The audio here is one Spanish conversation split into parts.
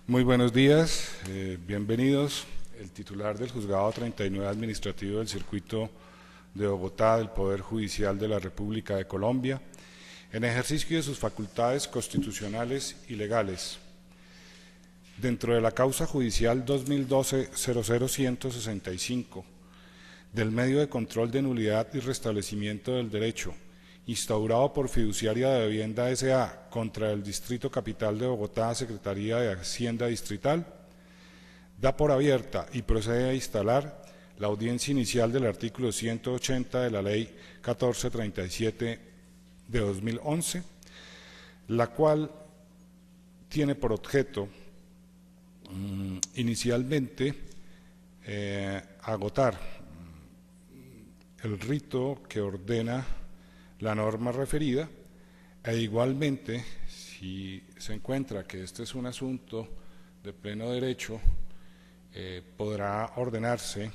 Muy buenos días, bienvenidos. El titular del Juzgado 39 Administrativo del Circuito de Bogotá del Poder Judicial de la República de Colombia, en ejercicio de sus facultades constitucionales y legales. Dentro de la causa judicial 2012-00165, del medio de control de nulidad y restablecimiento del derecho, instaurado por Fiduciaria de Vivienda S.A. contra el Distrito Capital de Bogotá, Secretaría de Hacienda Distrital, da por abierta y procede a instalar la audiencia inicial del artículo 180 de la Ley 1437 de 2011, la cual tiene por objeto inicialmente agotar el rito que ordena la norma referida, e igualmente, si se encuentra que este es un asunto de pleno derecho, podrá ordenarse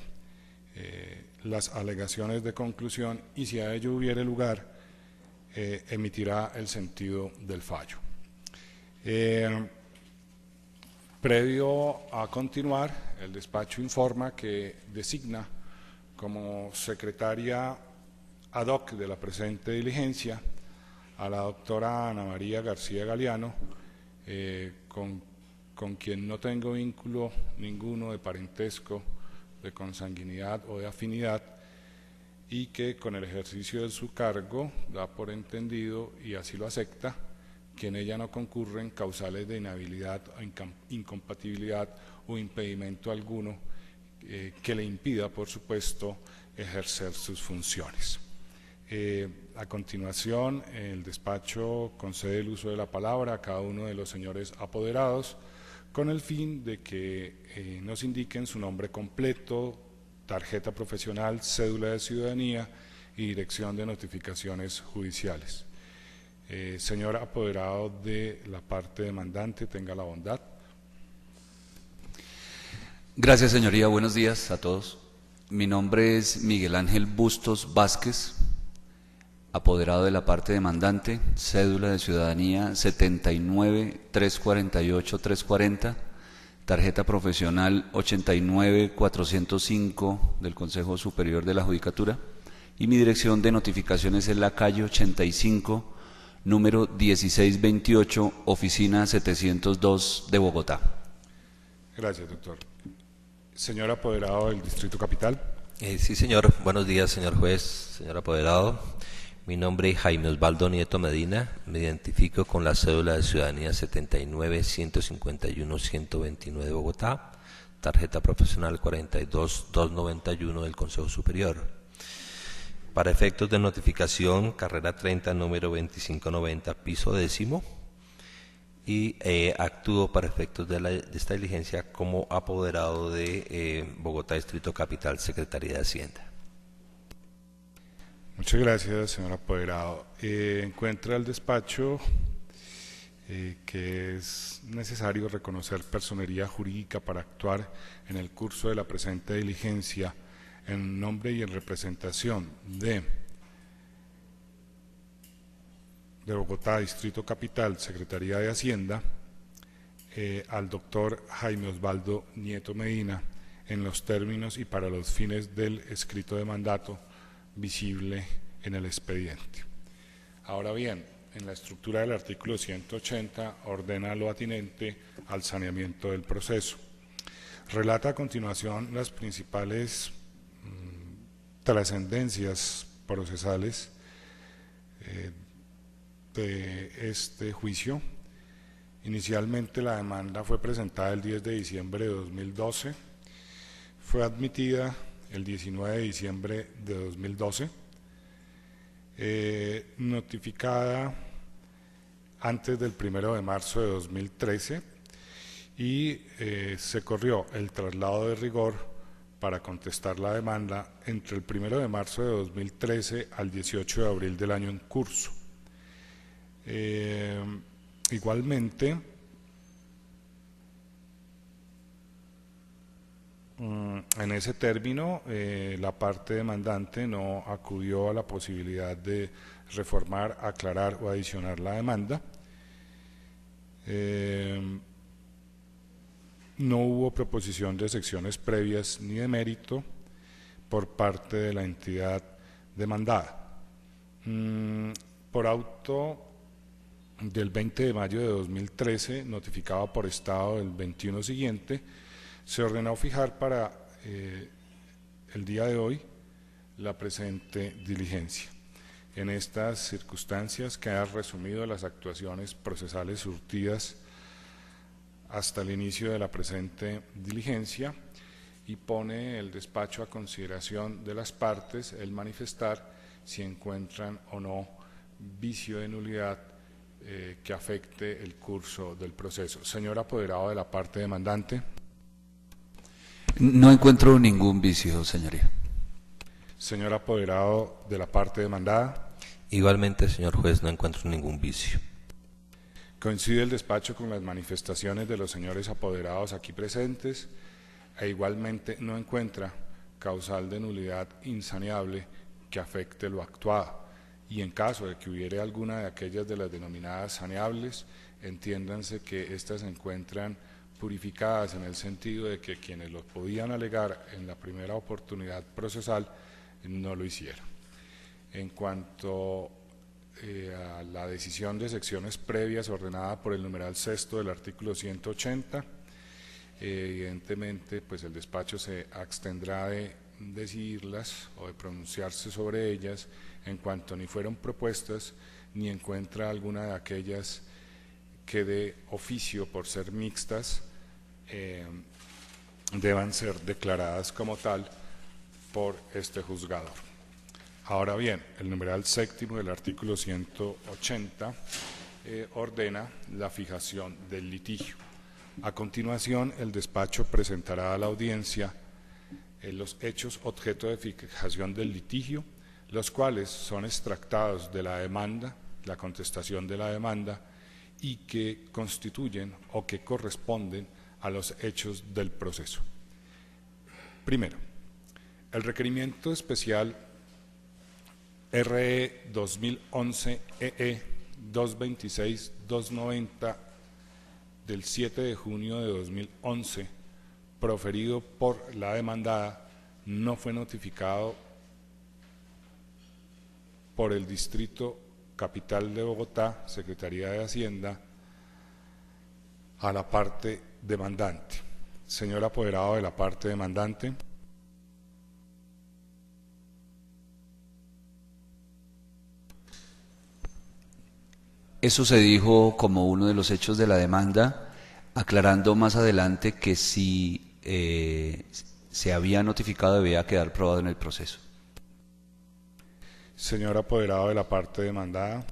las alegaciones de conclusión y, si a ello hubiere lugar, emitirá el sentido del fallo. Previo a continuar, el despacho informa que designa como secretaria ad hoc de la presente diligencia a la doctora Ana María García Galeano, con quien no tengo vínculo ninguno de parentesco, de consanguinidad o de afinidad, y que con el ejercicio de su cargo da por entendido, y así lo acepta, que en ella no concurren causales de inhabilidad, incompatibilidad o impedimento alguno que le impida, por supuesto, ejercer sus funciones. A continuación, el despacho concede el uso de la palabra a cada uno de los señores apoderados con el fin de que nos indiquen su nombre completo, tarjeta profesional, cédula de ciudadanía y dirección de notificaciones judiciales. Señor apoderado de la parte demandante, tenga la bondad. Gracias, señoría. Buenos días a todos. Mi nombre es Miguel Ángel Bustos Vázquez, apoderado de la parte demandante, cédula de ciudadanía 79-348-340, tarjeta profesional 89-405 del Consejo Superior de la Judicatura, y mi dirección de notificaciones es la calle 85, número 1628, oficina 702 de Bogotá. Gracias, doctor. Señor apoderado del Distrito Capital. Sí, señor. Buenos días, señor juez, señor apoderado. Mi nombre es Jaime Osvaldo Nieto Medina. Me identifico con la cédula de ciudadanía 79-151-129 de Bogotá, tarjeta profesional 42-291 del Consejo Superior. Para efectos de notificación, carrera 30, número 2590, piso 10º, y actúo para efectos de esta diligencia como apoderado de Bogotá Distrito Capital, Secretaría de Hacienda. Muchas gracias, señor apoderado. Encuentra el despacho que es necesario reconocer personería jurídica para actuar en el curso de la presente diligencia en nombre y en representación de Bogotá Distrito Capital, Secretaría de Hacienda, al doctor Jaime Osvaldo Nieto Medina, en los términos y para los fines del escrito de mandato visible en el expediente. Ahora bien, en la estructura del artículo 180 ordena lo atinente al saneamiento del proceso. Relata a continuación las principales trascendencias procesales de este juicio. Inicialmente la demanda fue presentada el 10 de diciembre de 2012, fue admitida el 19 de diciembre de 2012, notificada antes del 1 de marzo de 2013, y se corrió el traslado de rigor para contestar la demanda entre el 1 de marzo de 2013 al 18 de abril del año en curso. Igualmente, en ese término, la parte demandante no acudió a la posibilidad de reformar, aclarar o adicionar la demanda. no hubo proposición de secciones previas ni de mérito por parte de la entidad demandada. Por auto del 20 de mayo de 2013, notificado por Estado del 21 siguiente, se ordenó fijar para el día de hoy la presente diligencia. En estas circunstancias quedan resumidas las actuaciones procesales surtidas hasta el inicio de la presente diligencia y pone el despacho a consideración de las partes el manifestar si encuentran o no vicio de nulidad que afecte el curso del proceso. Señor apoderado de la parte demandante. No encuentro ningún vicio, señoría. Señor apoderado de la parte demandada. Igualmente, señor juez, no encuentro ningún vicio. Coincide el despacho con las manifestaciones de los señores apoderados aquí presentes e igualmente no encuentra causal de nulidad insaneable que afecte lo actuado. Y en caso de que hubiere alguna de aquellas de las denominadas saneables, entiéndanse que éstas se encuentran purificadas en el sentido de que quienes lo podían alegar en la primera oportunidad procesal no lo hicieron. En cuanto a la decisión de secciones previas ordenada por el numeral sexto del artículo 180, evidentemente pues el despacho se abstendrá de decidirlas o de pronunciarse sobre ellas en cuanto ni fueron propuestas ni encuentra alguna de aquellas que de oficio por ser mixtas deban ser declaradas como tal por este juzgador. Ahora bien, el numeral séptimo del artículo 180 ordena la fijación del litigio. A continuación, el despacho presentará a la audiencia los hechos objeto de fijación del litigio, los cuales son extractados de la demanda, la contestación de la demanda, y que constituyen o que corresponden a los hechos del proceso. Primero, el requerimiento especial RE 2011-EE 226-290 del 7 de junio de 2011, proferido por la demandada, no fue notificado por el Distrito Capital de Bogotá, Secretaría de Hacienda, a la parte demandante. Señor apoderado de la parte demandante. Eso se dijo como uno de los hechos de la demanda, aclarando más adelante que si se había notificado debía quedar probado en el proceso. Señor apoderado de la parte demandada.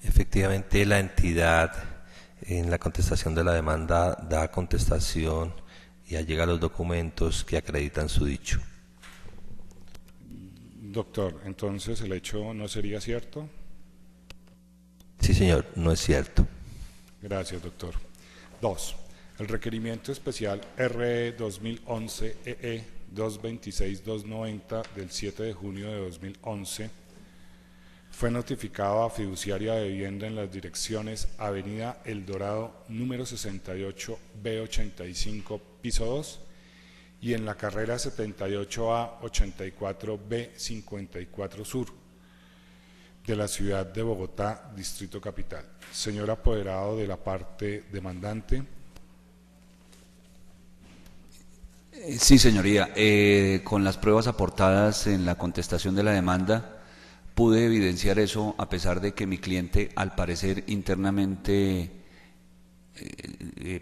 Efectivamente, la entidad en la contestación de la demanda da contestación y allega los documentos que acreditan su dicho. Doctor, entonces el hecho no sería cierto. Sí, señor, no es cierto. Gracias, doctor. 2. El requerimiento especial RE 2011-EE 226-290 del 7 de junio de 2011 fue notificado a fiduciaria de vivienda en las direcciones Avenida El Dorado, número 68, B85, piso 2, y en la carrera 78A 84B 54 Sur, de la ciudad de Bogotá, Distrito Capital. Señor apoderado de la parte demandante. Sí, señoría. Con las pruebas aportadas en la contestación de la demanda, pude evidenciar eso a pesar de que mi cliente, al parecer internamente,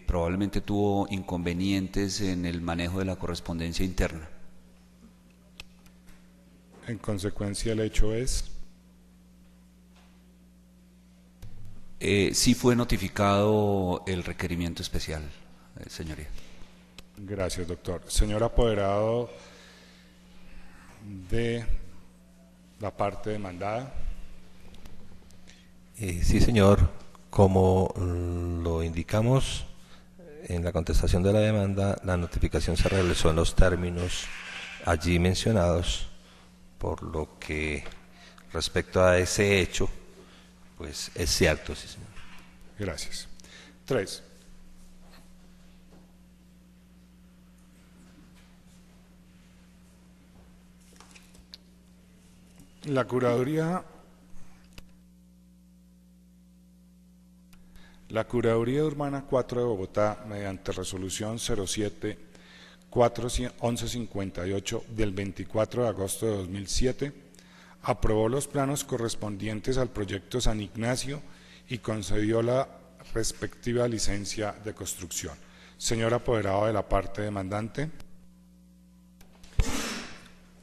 probablemente tuvo inconvenientes en el manejo de la correspondencia interna. En consecuencia, el hecho es... Sí fue notificado el requerimiento especial, señoría. Gracias, doctor. Señor apoderado de la parte demandada. Sí, señor. Como lo indicamos en la contestación de la demanda, la notificación se realizó en los términos allí mencionados, por lo que respecto a ese hecho, pues es cierto, sí, señor. Gracias. 3. La Curaduría Urbana 4 de Bogotá, mediante resolución 07-41158 del 24 de agosto de 2007, aprobó los planos correspondientes al proyecto San Ignacio y concedió la respectiva licencia de construcción. Señor apoderado de la parte demandante.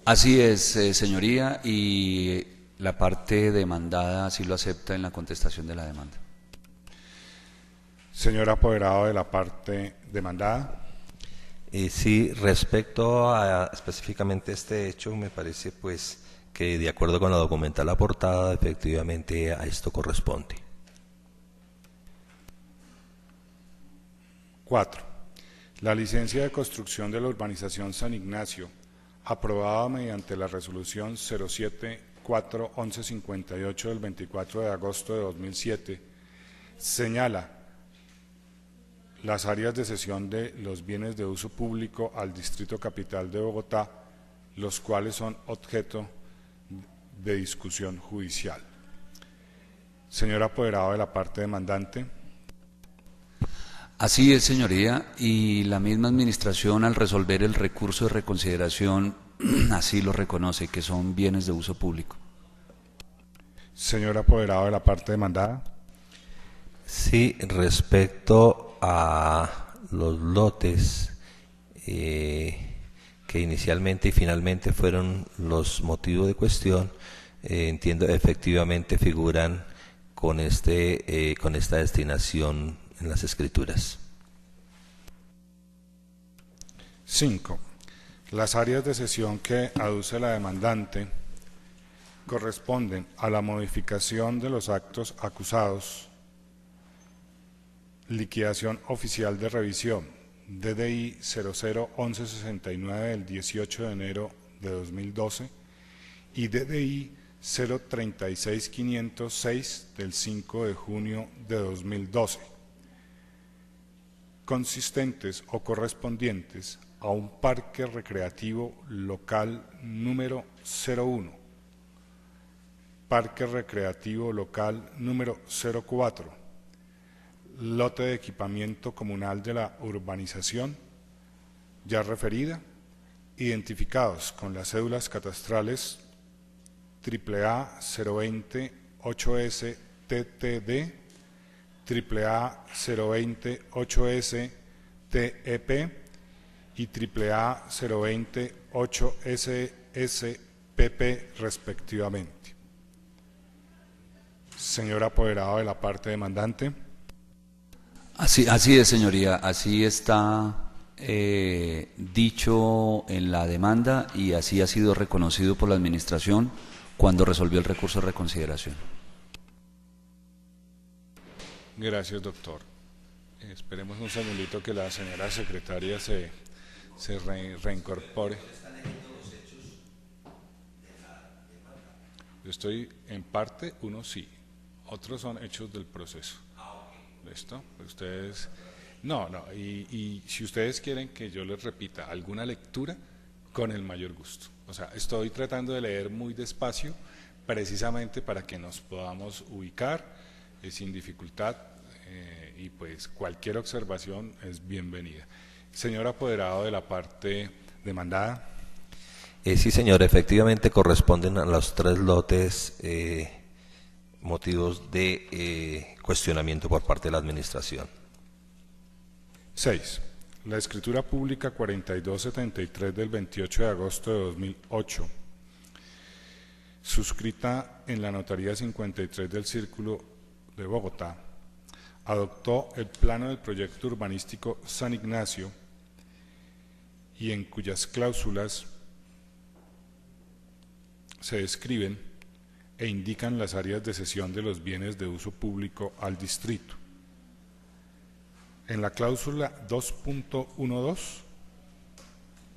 Así es, señoría, y la parte demandada así lo acepta en la contestación de la demanda. Señor apoderado de la parte demandada. Sí, respecto a específicamente este hecho, me parece pues que de acuerdo con la documental aportada, efectivamente a esto corresponde. 4. La licencia de construcción de la urbanización San Ignacio, aprobada mediante la resolución 07-41158 del 24 de agosto de 2007, señala las áreas de cesión de los bienes de uso público al Distrito Capital de Bogotá, los cuales son objeto de discusión judicial. Señor apoderado de la parte demandante. Así es, señoría, y la misma administración al resolver el recurso de reconsideración así lo reconoce, que son bienes de uso público. Señor apoderado de la parte demandada. Sí, respecto a los lotes que inicialmente y finalmente fueron los motivos de cuestión, entiendo efectivamente figuran con esta destinación en las escrituras. 5. Las áreas de cesión que aduce la demandante corresponden a la modificación de los actos acusados, liquidación oficial de revisión, DDI 001169 del 18 de enero de 2012 y DDI 036506 del 5 de junio de 2012, consistentes o correspondientes a un parque recreativo local número 01, parque recreativo local número 04, lote de equipamiento comunal de la urbanización ya referida, identificados con las cédulas catastrales AAA 020 8S TTD, AAA 020 8S TEP y AAA 020 8SSPP respectivamente. Señor apoderado de la parte demandante. Así es, señoría, así está dicho en la demanda y así ha sido reconocido por la administración cuando resolvió el recurso de reconsideración. Gracias, doctor. Esperemos un segundito que la señora secretaria se reincorpore. Yo estoy en parte, uno sí, otros son hechos del proceso. ¿Listo? Ustedes, y si ustedes quieren que yo les repita alguna lectura, con el mayor gusto. O sea, estoy tratando de leer muy despacio, precisamente para que nos podamos ubicar sin dificultad, y pues cualquier observación es bienvenida. Señor apoderado de la parte demandada. Sí, señor, efectivamente corresponden a los 3 lotes motivos de cuestionamiento por parte de la administración. 6. La escritura pública 4273 del 28 de agosto de 2008, suscrita en la Notaría 53 del Círculo de Bogotá, adoptó el plano del proyecto urbanístico San Ignacio y en cuyas cláusulas se describen e indican las áreas de cesión de los bienes de uso público al distrito. En la cláusula 2.12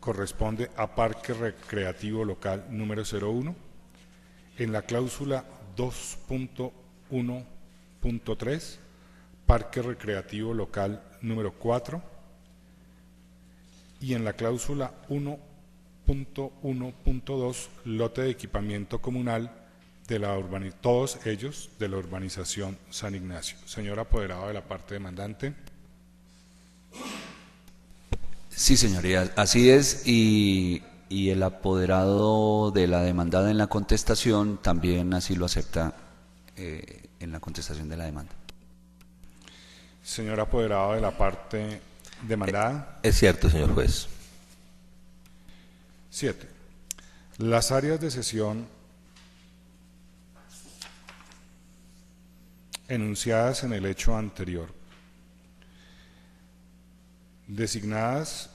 corresponde a Parque Recreativo Local número 01. En la cláusula 2.1.3, Parque Recreativo Local número 4. Y en la cláusula 1.2, 1.1.2, lote de equipamiento comunal de todos ellos de la urbanización San Ignacio. Señor apoderado de la parte demandante. Sí, señoría, así es, y el apoderado de la demandada en la contestación también así lo acepta en la contestación de la demanda. Señor apoderado de la parte demandada. Es cierto, señor juez. 7. Las áreas de sesión enunciadas en el hecho anterior, designadas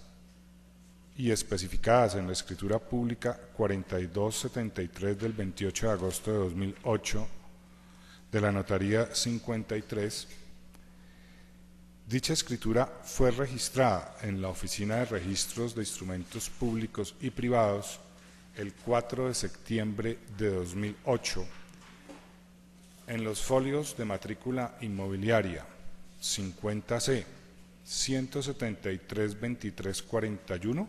y especificadas en la escritura pública 4273 del 28 de agosto de 2008 de la notaría 53, dicha escritura fue registrada en la Oficina de Registros de Instrumentos Públicos y Privados el 4 de septiembre de 2008 en los folios de matrícula inmobiliaria 50C 173-2341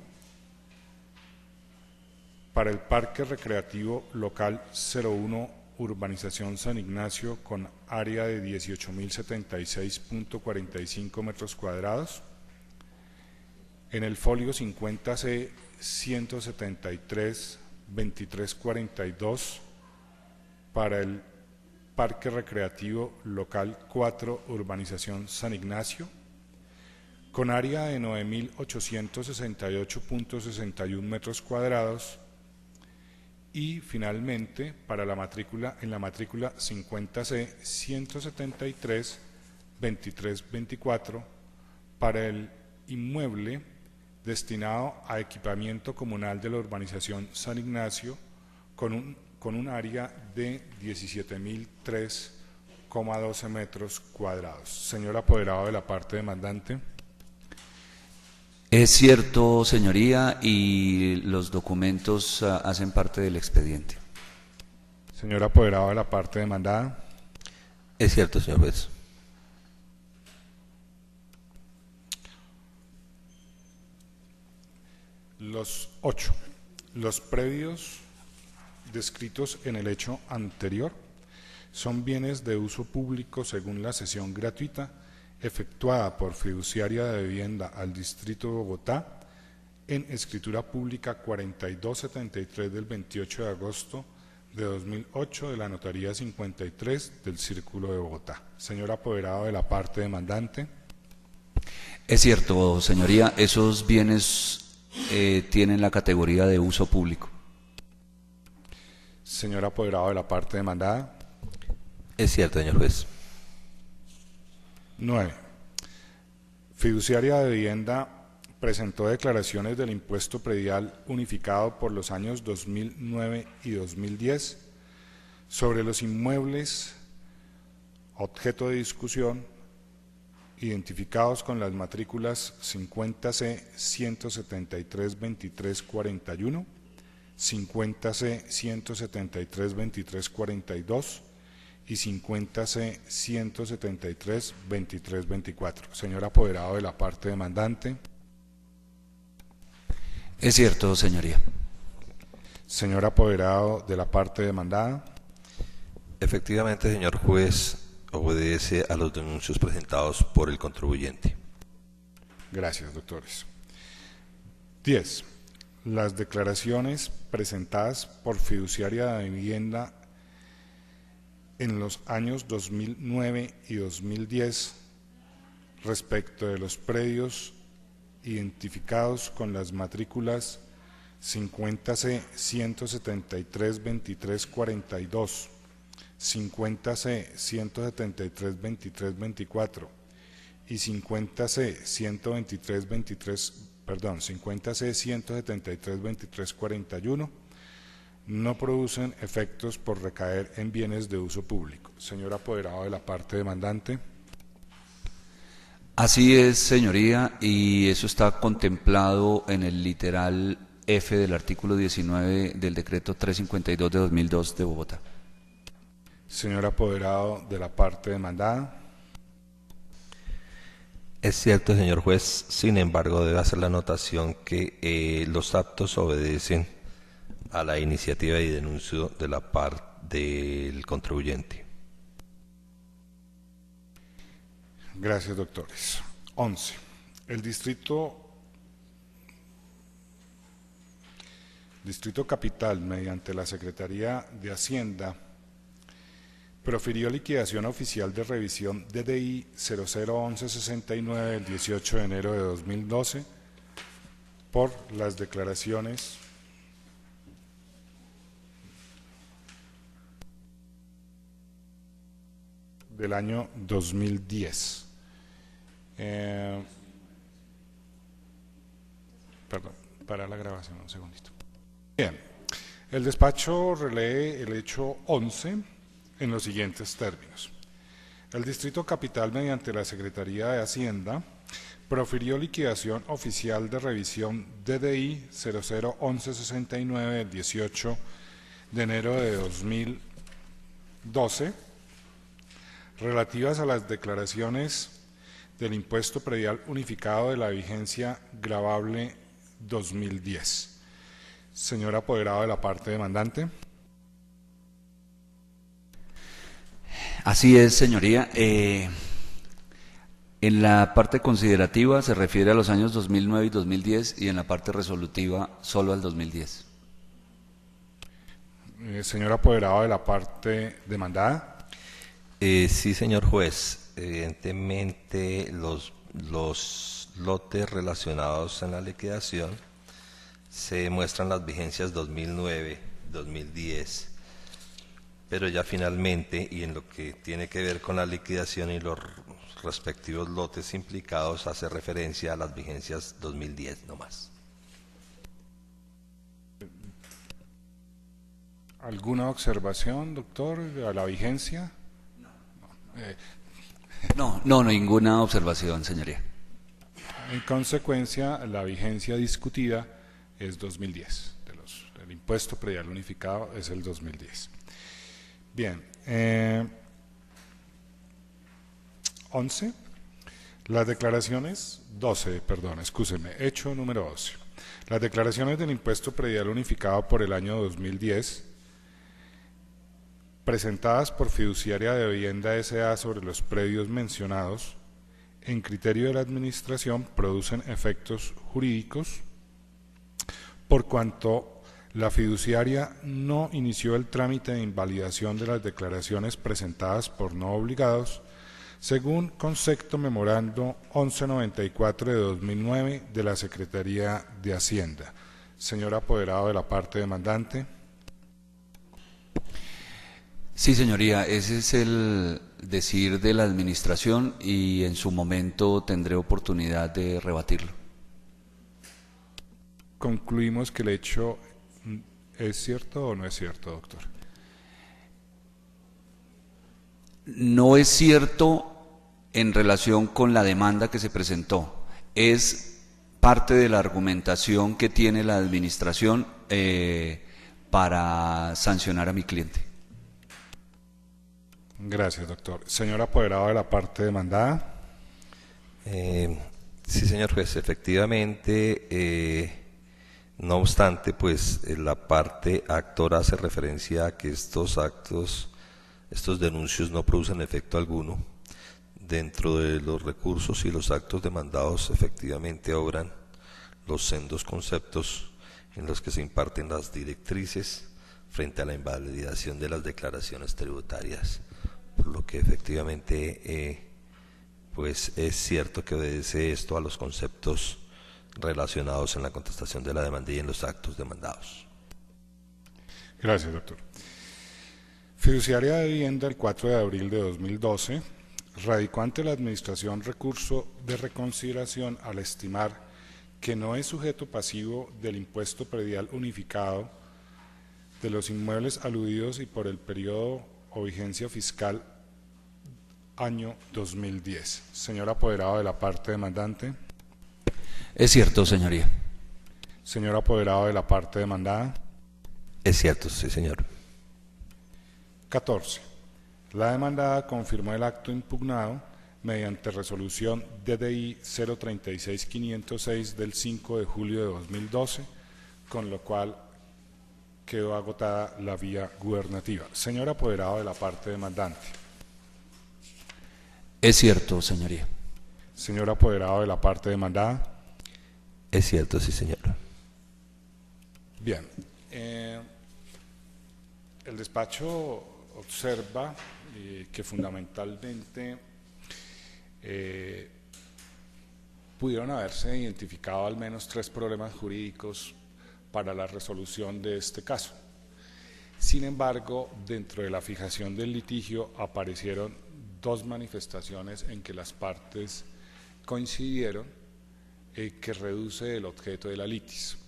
para el Parque Recreativo Local 01 Urbanización San Ignacio con área de 18.076.45 metros cuadrados, en el folio 50C 173-2342 para el Parque Recreativo Local 4 Urbanización San Ignacio con área de 9.868.61 metros cuadrados, y finalmente para la matrícula, en la matrícula 50C 173-2324 para el inmueble destinado a equipamiento comunal de la urbanización San Ignacio con un área de 17.003,12 metros cuadrados. Señor apoderado de la parte demandante. Es cierto, señoría, y los documentos hacen parte del expediente. Señor apoderado de la parte demandada. Es cierto, señor juez. Los 8. Los predios descritos en el hecho anterior son bienes de uso público según la cesión gratuita efectuada por fiduciaria de vivienda al Distrito de Bogotá en escritura pública 4273 del 28 de agosto de 2008 de la notaría 53 del Círculo de Bogotá. Señor apoderado de la parte demandante. Es cierto, señoría, esos bienes tienen la categoría de uso público. Señor apoderado de la parte demandada. Es cierto, señor juez. 9. Fiduciaria de vivienda presentó declaraciones del impuesto predial unificado por los años 2009 y 2010 sobre los inmuebles objeto de discusión identificados con las matrículas 50C 173-2341, 50C 173-2342 y 50C 173-2324. Señor apoderado de la parte demandante. Es cierto, señoría. Señor apoderado de la parte demandada. Efectivamente, señor juez, obedece a los denuncios presentados por el contribuyente. Gracias, doctores. 10. Las declaraciones presentadas por fiduciaria de vivienda en los años 2009 y 2010 respecto de los predios identificados con las matrículas 50C 173-2342, 50C 173-2324 y 50C 173-2341 no producen efectos por recaer en bienes de uso público. Señor apoderado de la parte demandante. Así es, señoría, y eso está contemplado en el literal F del artículo 19 del decreto 352 de 2002 de Bogotá. Señor apoderado de la parte demandada. Es cierto, señor juez, sin embargo, debe hacer la anotación que los actos obedecen a la iniciativa y denuncio de la parte del contribuyente. Gracias, doctores. 11. El Distrito Capital, mediante la Secretaría de Hacienda, profirió liquidación oficial de revisión DDI 001169 del 18 de enero de 2012 por las declaraciones del año 2010. Perdón, para la grabación, un segundito. Bien, el despacho relee el hecho 11 en los siguientes términos. El Distrito Capital, mediante la Secretaría de Hacienda, profirió liquidación oficial de revisión DDI 001169 del 18 de enero de 2012 relativas a las declaraciones del impuesto predial unificado de la vigencia gravable 2010. Señor apoderado de la parte demandante. Así es, señoría. En la parte considerativa se refiere a los años 2009 y 2010 y en la parte resolutiva solo al 2010. Señor apoderado de la parte demandada. Sí, señor juez. Evidentemente, los lotes relacionados en la liquidación se muestran las vigencias 2009, 2010, pero ya finalmente, y en lo que tiene que ver con la liquidación y los respectivos lotes implicados, hace referencia a las vigencias 2010 no más. ¿Alguna observación, doctor, a la vigencia? No, ninguna observación, señoría. En consecuencia, la vigencia discutida es 2010. El impuesto predial unificado es el 2010. Bien. 11. Las declaraciones, 12, perdón, excúsenme, hecho número 12. Las declaraciones del impuesto predial unificado por el año 2010 presentadas por Fiduciaria de Vivienda S.A. sobre los predios mencionados, en criterio de la Administración, producen efectos jurídicos por cuanto la fiduciaria no inició el trámite de invalidación de las declaraciones presentadas por no obligados, según concepto memorando 1194 de 2009 de la Secretaría de Hacienda. Señor apoderado de la parte demandante. Sí, señoría, ese es el decir de la Administración y en su momento tendré oportunidad de rebatirlo. Concluimos que el hecho es cierto o no es cierto, doctor. No es cierto en relación con la demanda que se presentó. Es parte de la argumentación que tiene la Administración para sancionar a mi cliente. Gracias, doctor. Señor apoderado de la parte demandada. Sí, señor juez, efectivamente, no obstante, pues la parte actora hace referencia a que estos denuncios no producen efecto alguno. Dentro de los recursos y los actos demandados, efectivamente obran los sendos conceptos en los que se imparten las directrices frente a la invalidación de las declaraciones tributarias, por lo que efectivamente pues es cierto que obedece esto a los conceptos relacionados en la contestación de la demanda y en los actos demandados. Gracias, doctor. Fiduciaria de Vivienda, el 4 de abril de 2012, radicó ante la Administración recurso de reconsideración al estimar que no es sujeto pasivo del impuesto predial unificado de los inmuebles aludidos y por el periodo o vigencia fiscal año 2010. Señor apoderado de la parte demandante. Es cierto, señoría. Señor apoderado de la parte demandada. Es cierto, sí, señor. 14. La demandada confirmó el acto impugnado mediante resolución DDI 036506 del 5 de julio de 2012, con lo cual quedó agotada la vía gubernativa. Señor apoderado de la parte demandante. Es cierto, señoría. Señor apoderado de la parte demandada. Es cierto, sí, señor. Bien. El despacho observa que fundamentalmente pudieron haberse identificado al menos 3 problemas jurídicos para la resolución de este caso. Sin embargo, dentro de la fijación del litigio aparecieron 2 manifestaciones en que las partes coincidieron que reduce el objeto de la litis.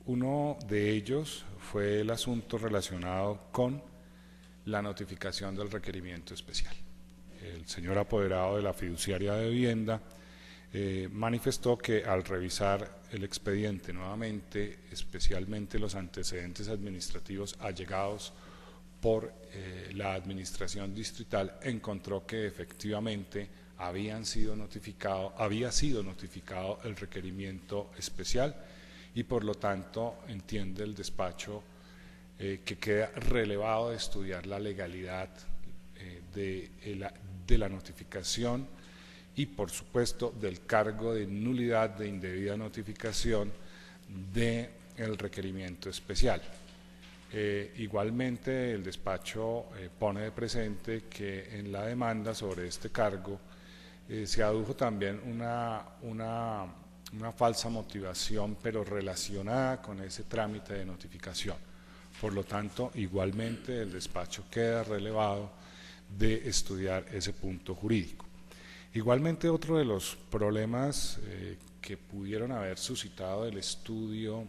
Uno de ellos fue el asunto relacionado con la notificación del requerimiento especial. El señor apoderado de la fiduciaria de vivienda manifestó que al revisar el expediente nuevamente, especialmente los antecedentes administrativos allegados por la administración distrital, encontró que efectivamente había sido notificado el requerimiento especial y por lo tanto entiende el despacho que queda relevado de estudiar la legalidad de la notificación y por supuesto del cargo de nulidad de indebida notificación del requerimiento especial. Igualmente el despacho pone de presente que en la demanda sobre este cargo se adujo también una falsa motivación, pero relacionada con ese trámite de notificación. Por lo tanto, igualmente el despacho queda relevado de estudiar ese punto jurídico. Igualmente, otro de los problemas que pudieron haber suscitado el estudio,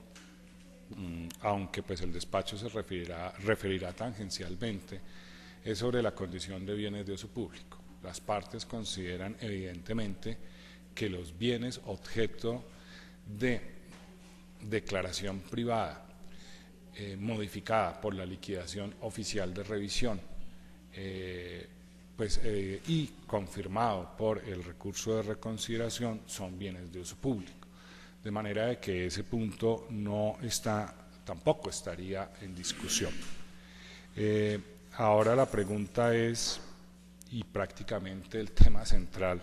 aunque pues el despacho se referirá tangencialmente, es sobre la condición de bienes de uso público. Las partes consideran evidentemente que los bienes objeto de declaración privada modificada por la liquidación oficial de revisión y confirmado por el recurso de reconsideración son bienes de uso público, de manera de que ese punto tampoco estaría en discusión. Ahora la pregunta es, y prácticamente el tema central,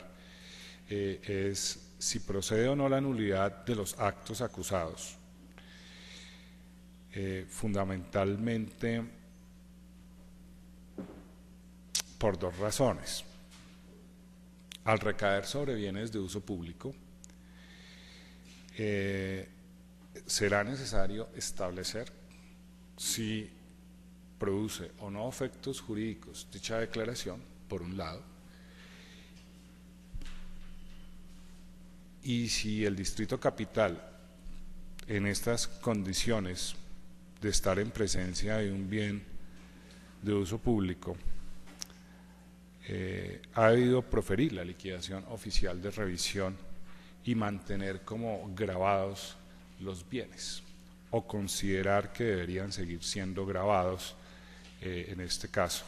es si procede o no la nulidad de los actos acusados. Fundamentalmente por 2 razones. Al recaer sobre bienes de uso público, será necesario establecer si produce o no efectos jurídicos dicha declaración, por un lado, y si el Distrito Capital, en estas condiciones de estar en presencia de un bien de uso público, ha debido proferir la liquidación oficial de revisión y mantener como gravados los bienes, o considerar que deberían seguir siendo gravados en este caso,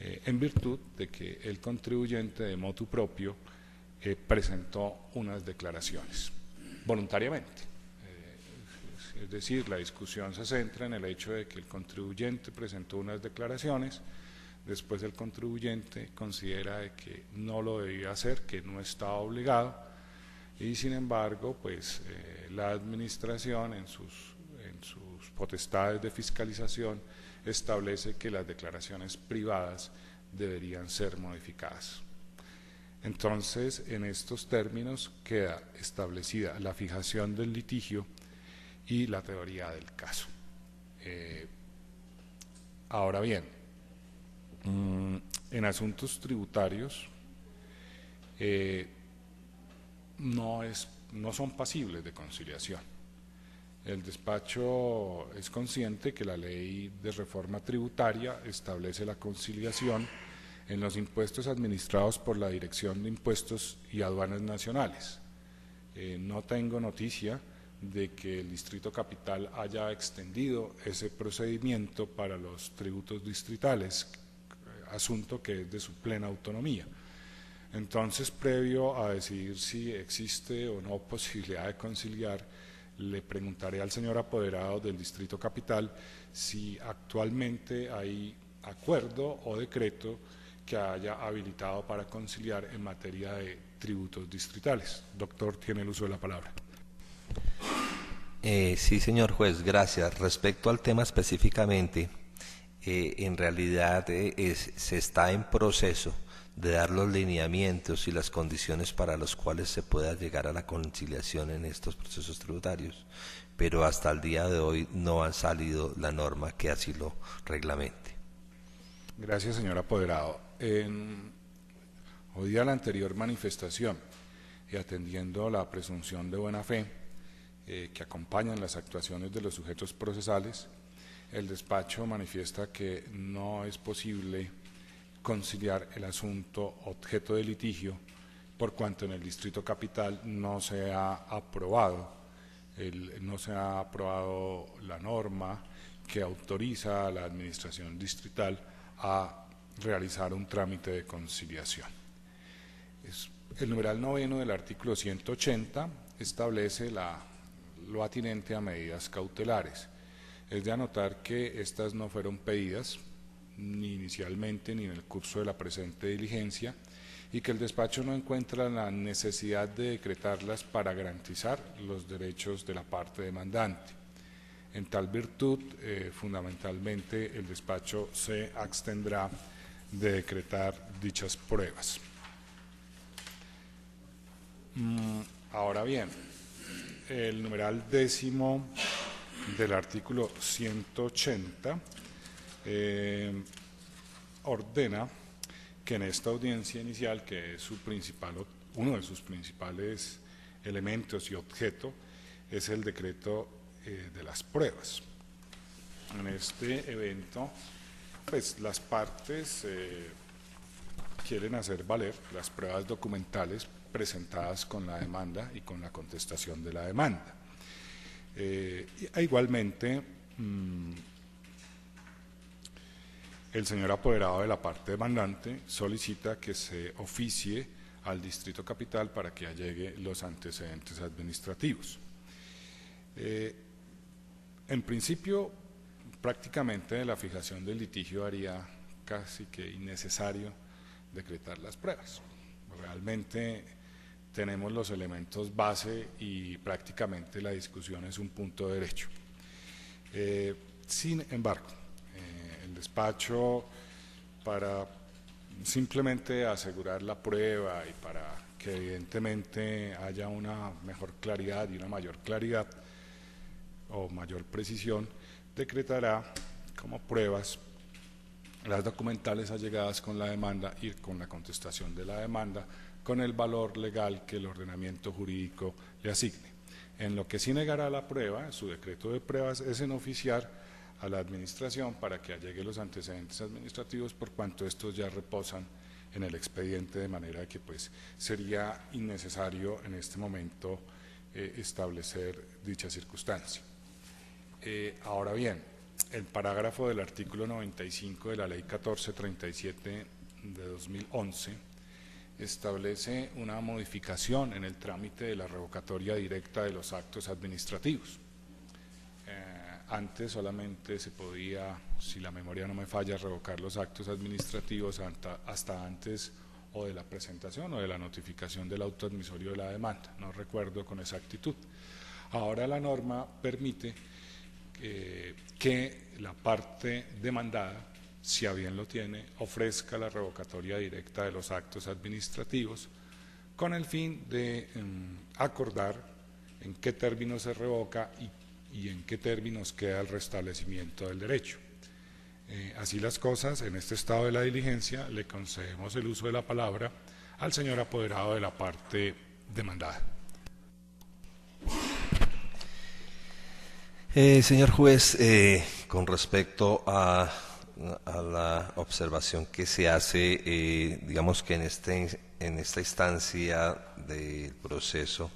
en virtud de que el contribuyente de motu propio presentó unas declaraciones voluntariamente. Es decir, la discusión se centra en el hecho de que el contribuyente presentó unas declaraciones, después el contribuyente considera de que no lo debía hacer, que no estaba obligado, y sin embargo, pues la administración en sus potestades de fiscalización establece que las declaraciones privadas deberían ser modificadas. Entonces, en estos términos queda establecida la fijación del litigio y la teoría del caso. Ahora bien, en asuntos tributarios no son pasibles de conciliación. El despacho es consciente que la ley de reforma tributaria establece la conciliación en los impuestos administrados por la Dirección de Impuestos y Aduanas Nacionales. No tengo noticia de que el Distrito Capital haya extendido ese procedimiento para los tributos distritales, asunto que es de su plena autonomía. Entonces, previo a decidir si existe o no posibilidad de conciliar, le preguntaré al señor apoderado del Distrito Capital si actualmente hay acuerdo o decreto que haya habilitado para conciliar en materia de tributos distritales. Doctor, tiene el uso de la palabra. Sí, señor juez, gracias. Respecto al tema específicamente, en realidad se está en proceso de dar los lineamientos y las condiciones para los cuales se pueda llegar a la conciliación en estos procesos tributarios, pero hasta el día de hoy no ha salido la norma que así lo reglamente. Gracias, señor apoderado. Hoy día la anterior manifestación y atendiendo la presunción de buena fe que acompañan las actuaciones de los sujetos procesales, el despacho manifiesta que no es posible conciliar el asunto objeto de litigio por cuanto en el Distrito Capital no se ha aprobado la norma que autoriza a la Administración Distrital a realizar un trámite de conciliación. El numeral 9 del artículo 180 establece lo atinente a medidas cautelares. Es de anotar que estas no fueron pedidas ni inicialmente ni en el curso de la presente diligencia y que el despacho no encuentra la necesidad de decretarlas para garantizar los derechos de la parte demandante. En tal virtud, fundamentalmente, el despacho se abstendrá de decretar dichas pruebas. Ahora bien, el numeral 10 del artículo 180 ordena que en esta audiencia inicial, que es uno de sus principales elementos y objeto, es el decreto de las pruebas. En este evento, pues las partes quieren hacer valer las pruebas documentales presentadas con la demanda y con la contestación de la demanda. Igualmente, el señor apoderado de la parte demandante solicita que se oficie al Distrito Capital para que allegue los antecedentes administrativos. En principio, prácticamente la fijación del litigio haría casi que innecesario decretar las pruebas. Realmente tenemos los elementos base y prácticamente la discusión es un punto de derecho. Sin embargo, el despacho, para simplemente asegurar la prueba y para que evidentemente haya una mejor claridad y una mayor claridad o mayor precisión, decretará como pruebas las documentales allegadas con la demanda y con la contestación de la demanda con el valor legal que el ordenamiento jurídico le asigne. En lo que sí negará la prueba, su decreto de pruebas, es en oficiar a la administración para que allegue los antecedentes administrativos por cuanto estos ya reposan en el expediente, de manera que pues sería innecesario en este momento establecer dicha circunstancia. Ahora bien, el parágrafo del artículo 95 de la Ley 1437 de 2011 establece una modificación en el trámite de la revocatoria directa de los actos administrativos. Antes solamente se podía, si la memoria no me falla, revocar los actos administrativos hasta antes o de la presentación o de la notificación del auto admisorio de la demanda, no recuerdo con exactitud. Ahora la norma permite que la parte demandada, si a bien lo tiene, ofrezca la revocatoria directa de los actos administrativos con el fin de acordar en qué términos se revoca y en qué términos queda el restablecimiento del derecho. Así las cosas, en este estado de la diligencia, le concedemos el uso de la palabra al señor apoderado de la parte demandada. Señor juez, con respecto a la observación que se hace, digamos que en esta instancia del proceso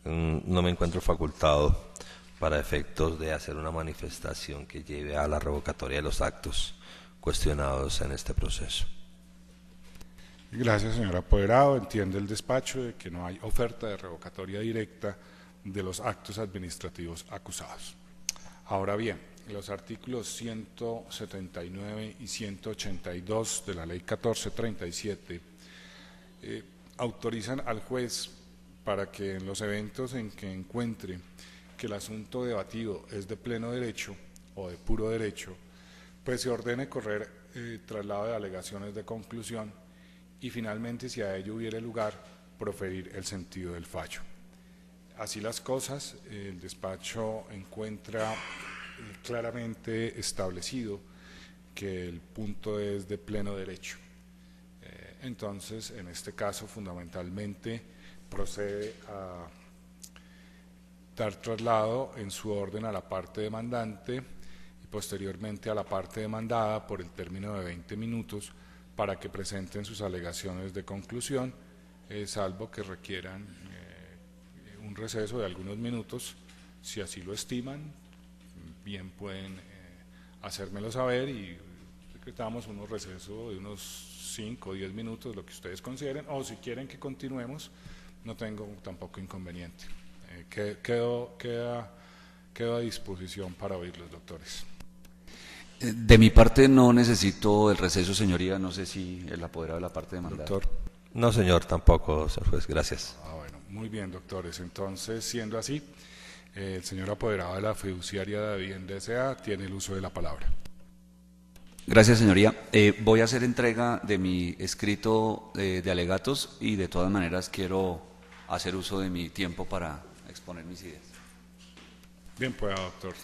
no me encuentro facultado para efectos de hacer una manifestación que lleve a la revocatoria de los actos cuestionados en este proceso. Gracias, señor apoderado. Entiende el despacho de que no hay oferta de revocatoria directa de los actos administrativos acusados. Ahora bien, los artículos 179 y 182 de la Ley 1437 autorizan al juez para que en los eventos en que encuentre que el asunto debatido es de pleno derecho o de puro derecho, pues se ordene correr traslado de alegaciones de conclusión y finalmente, si a ello hubiere lugar, proferir el sentido del fallo. Así las cosas, el despacho encuentra claramente establecido que el punto es de pleno derecho. Entonces, en este caso, fundamentalmente, procede a dar traslado en su orden a la parte demandante y posteriormente a la parte demandada por el término de 20 minutos para que presenten sus alegaciones de conclusión, salvo que requieran un receso de algunos minutos, si así lo estiman, bien pueden hacérmelo saber y decretamos unos recesos de unos 5 o 10 minutos, lo que ustedes consideren, o si quieren que continuemos, no tengo tampoco inconveniente. Quedo a disposición para oír los doctores. De mi parte no necesito el receso, señoría, no sé si el apoderado de la parte demandada. Doctor. No, señor, tampoco, señor juez, gracias. Bueno, muy bien, doctores. Entonces, siendo así, el señor apoderado de la fiduciaria de Vivienda S.A. tiene el uso de la palabra. Gracias, señoría. Voy a hacer entrega de mi escrito de alegatos y de todas maneras quiero hacer uso de mi tiempo para exponer mis ideas. Bien, pues, doctor.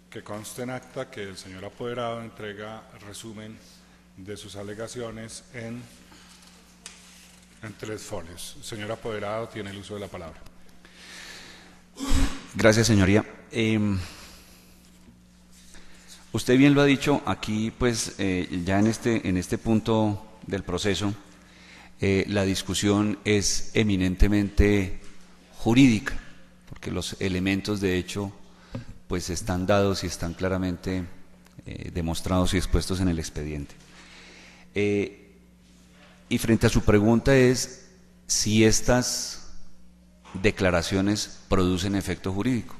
Que conste en acta que el señor apoderado entrega resumen de sus alegaciones en 3 folios. Señor apoderado, tiene el uso de la palabra. Gracias, señoría. Usted bien lo ha dicho, aquí pues ya en este punto del proceso la discusión es eminentemente jurídica, porque los elementos de hecho pues están dados y están claramente demostrados y expuestos en el expediente. Y frente a su pregunta es si estas declaraciones producen efecto jurídico.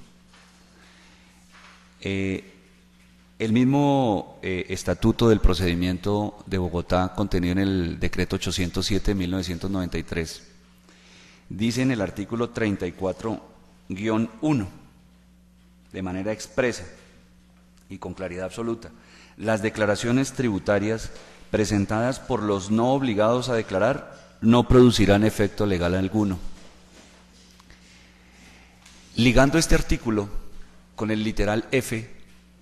El mismo estatuto del procedimiento de Bogotá, contenido en el decreto 807 de 1993, dice en el artículo 34-1, de manera expresa y con claridad absoluta, las declaraciones tributarias presentadas por los no obligados a declarar no producirán efecto legal alguno. Ligando este artículo con el literal F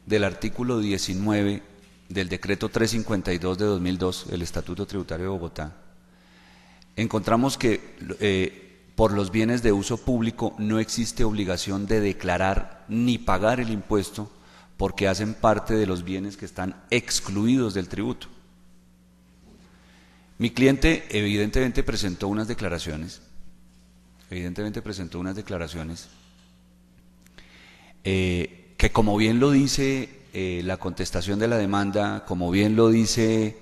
del artículo 19 del decreto 352 de 2002, el Estatuto Tributario de Bogotá, encontramos que por los bienes de uso público no existe obligación de declarar ni pagar el impuesto porque hacen parte de los bienes que están excluidos del tributo. Mi cliente evidentemente presentó unas declaraciones, que como bien lo dice la contestación de la demanda, como bien lo dice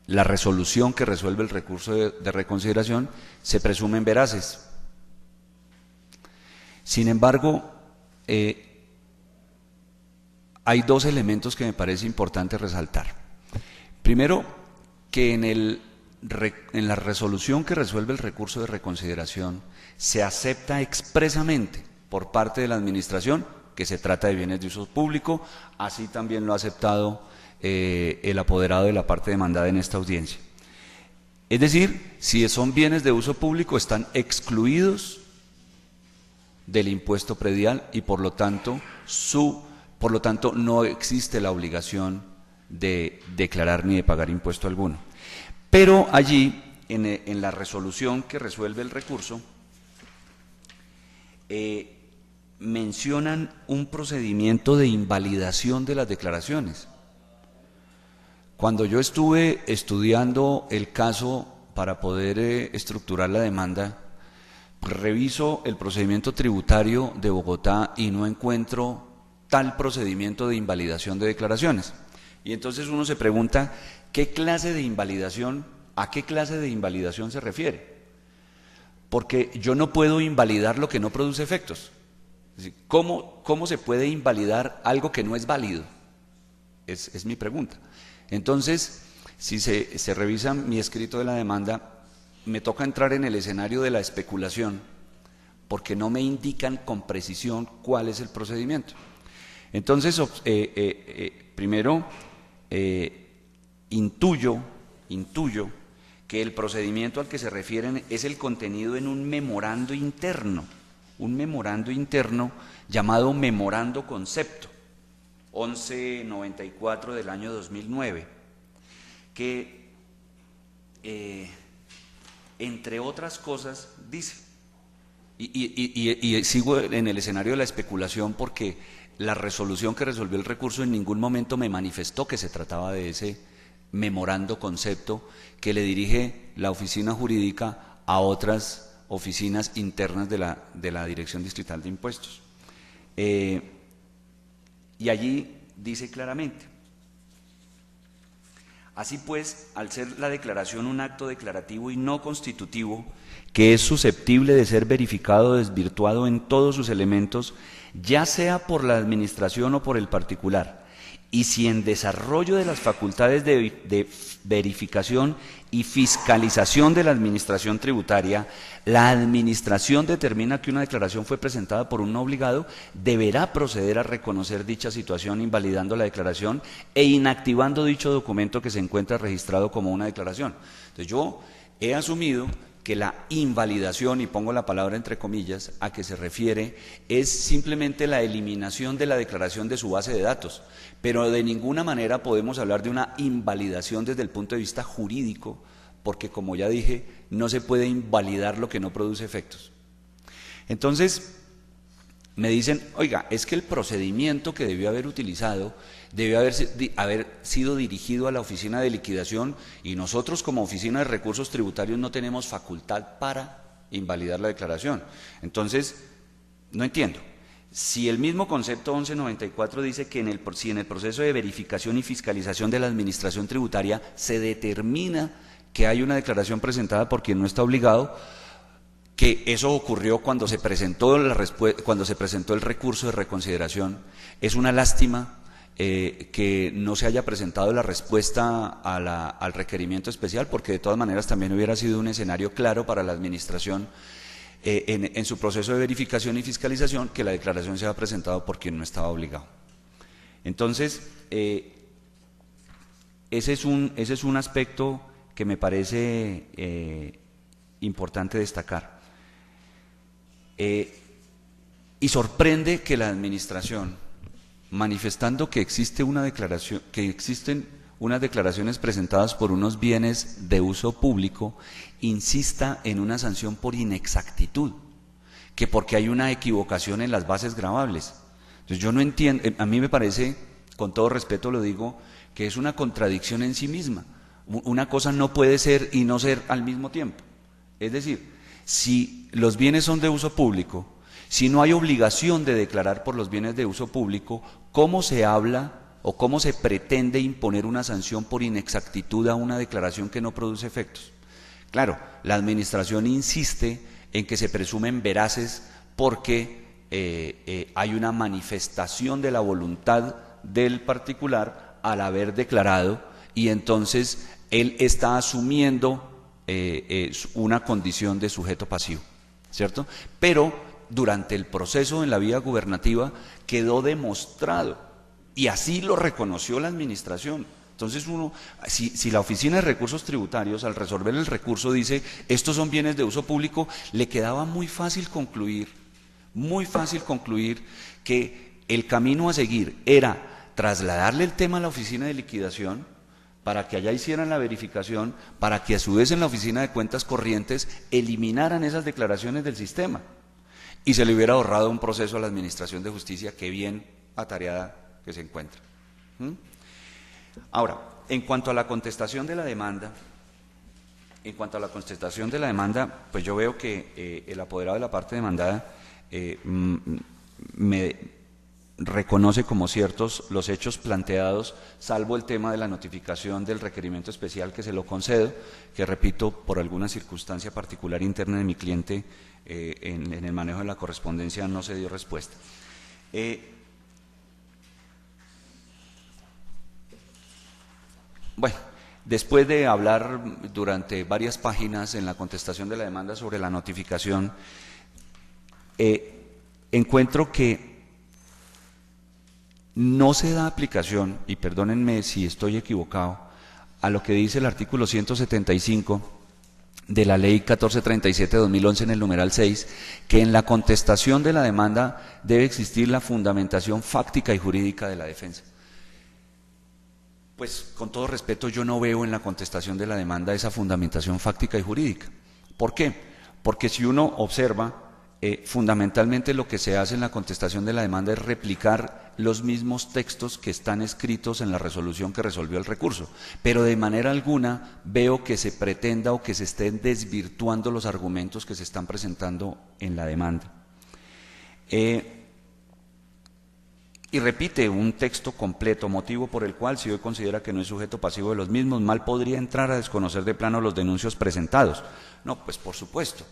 la resolución que resuelve el recurso de reconsideración, se presumen veraces. Sin embargo, hay 2 elementos que me parece importante resaltar. Primero, que en la resolución que resuelve el recurso de reconsideración se acepta expresamente por parte de la Administración que se trata de bienes de uso público, así también lo ha aceptado el apoderado de la parte demandada en esta audiencia. Es decir, si son bienes de uso público, están excluidos del impuesto predial y por lo tanto no existe la obligación de declarar ni de pagar impuesto alguno. Pero allí, en la resolución que resuelve el recurso, mencionan un procedimiento de invalidación de las declaraciones. Cuando yo estuve estudiando el caso para poder estructurar la demanda, reviso el procedimiento tributario de Bogotá y no encuentro tal procedimiento de invalidación de declaraciones. Y entonces uno se pregunta, ¿qué clase de invalidación, a qué clase de invalidación se refiere? Porque yo no puedo invalidar lo que no produce efectos. Es decir, ¿cómo se puede invalidar algo que no es válido? Es mi pregunta. Entonces, si se revisa mi escrito de la demanda, me toca entrar en el escenario de la especulación, porque no me indican con precisión cuál es el procedimiento. Entonces, primero, intuyo que el procedimiento al que se refieren es el contenido en un memorando interno llamado Memorando Concepto 1194 del año 2009, que entre otras cosas dice, y sigo en el escenario de la especulación porque la resolución que resolvió el recurso en ningún momento me manifestó que se trataba de ese memorando concepto que le dirige la oficina jurídica a otras oficinas internas de la Dirección Distrital de Impuestos. Y allí dice claramente: así pues, al ser la declaración un acto declarativo y no constitutivo, que es susceptible de ser verificado o desvirtuado en todos sus elementos, ya sea por la administración o por el particular, y si en desarrollo de las facultades de verificación y fiscalización de la administración tributaria, la administración determina que una declaración fue presentada por un no obligado, deberá proceder a reconocer dicha situación invalidando la declaración e inactivando dicho documento que se encuentra registrado como una declaración. Entonces yo he asumido que la invalidación, y pongo la palabra entre comillas, a que se refiere es simplemente la eliminación de la declaración de su base de datos, pero de ninguna manera podemos hablar de una invalidación desde el punto de vista jurídico, porque como ya dije, no se puede invalidar lo que no produce efectos. Entonces, me dicen, oiga, es que el procedimiento que debió haber utilizado debió haber sido dirigido a la oficina de liquidación y nosotros como oficina de recursos tributarios no tenemos facultad para invalidar la declaración. Entonces, no entiendo. Si el mismo concepto 1194 dice que si en el proceso de verificación y fiscalización de la administración tributaria se determina que hay una declaración presentada por quien no está obligado, que eso ocurrió cuando se presentó el recurso de reconsideración, es una lástima que no se haya presentado la respuesta al requerimiento especial, porque de todas maneras también hubiera sido un escenario claro para la administración en su proceso de verificación y fiscalización que la declaración se haya presentado por quien no estaba obligado. Entonces, ese es un aspecto que me parece importante destacar. Y sorprende que la administración, manifestando que existen unas declaraciones presentadas por unos bienes de uso público, insista en una sanción por inexactitud, que porque hay una equivocación en las bases gravables. Entonces yo no entiendo, a mí me parece, con todo respeto lo digo, que es una contradicción en sí misma. Una cosa no puede ser y no ser al mismo tiempo. Es decir, si los bienes son de uso público, si no hay obligación de declarar por los bienes de uso público, ¿cómo se habla o cómo se pretende imponer una sanción por inexactitud a una declaración que no produce efectos? Claro, la administración insiste en que se presumen veraces porque hay una manifestación de la voluntad del particular al haber declarado y entonces él está asumiendo una condición de sujeto pasivo, ¿cierto? Pero durante el proceso en la vía gubernativa quedó demostrado, y así lo reconoció la administración. Entonces si la Oficina de Recursos Tributarios al resolver el recurso dice, estos son bienes de uso público, le quedaba muy fácil concluir que el camino a seguir era trasladarle el tema a la Oficina de Liquidación, para que allá hicieran la verificación, para que a su vez en la Oficina de Cuentas Corrientes eliminaran esas declaraciones del sistema y se le hubiera ahorrado un proceso a la Administración de Justicia que bien atareada que se encuentra. Ahora, en cuanto a la contestación de la demanda, pues yo veo que el apoderado de la parte demandada me reconoce como ciertos los hechos planteados, salvo el tema de la notificación del requerimiento especial que se lo concedo, que repito, por alguna circunstancia particular interna de mi cliente en el manejo de la correspondencia no se dio respuesta. Bueno, después de hablar durante varias páginas en la contestación de la demanda sobre la notificación, encuentro que no se da aplicación, y perdónenme si estoy equivocado, a lo que dice el artículo 175 de la Ley 1437 de 2011 en el numeral 6, que en la contestación de la demanda debe existir la fundamentación fáctica y jurídica de la defensa. Pues, con todo respeto, yo no veo en la contestación de la demanda esa fundamentación fáctica y jurídica. ¿Por qué? Porque si uno observa, fundamentalmente lo que se hace en la contestación de la demanda es replicar los mismos textos que están escritos en la resolución que resolvió el recurso, pero de manera alguna veo que se pretenda o que se estén desvirtuando los argumentos que se están presentando en la demanda. Y repite un texto completo, motivo por el cual, si hoy considera que no es sujeto pasivo de los mismos, mal podría entrar a desconocer de plano los denuncios presentados. No, pues por supuesto,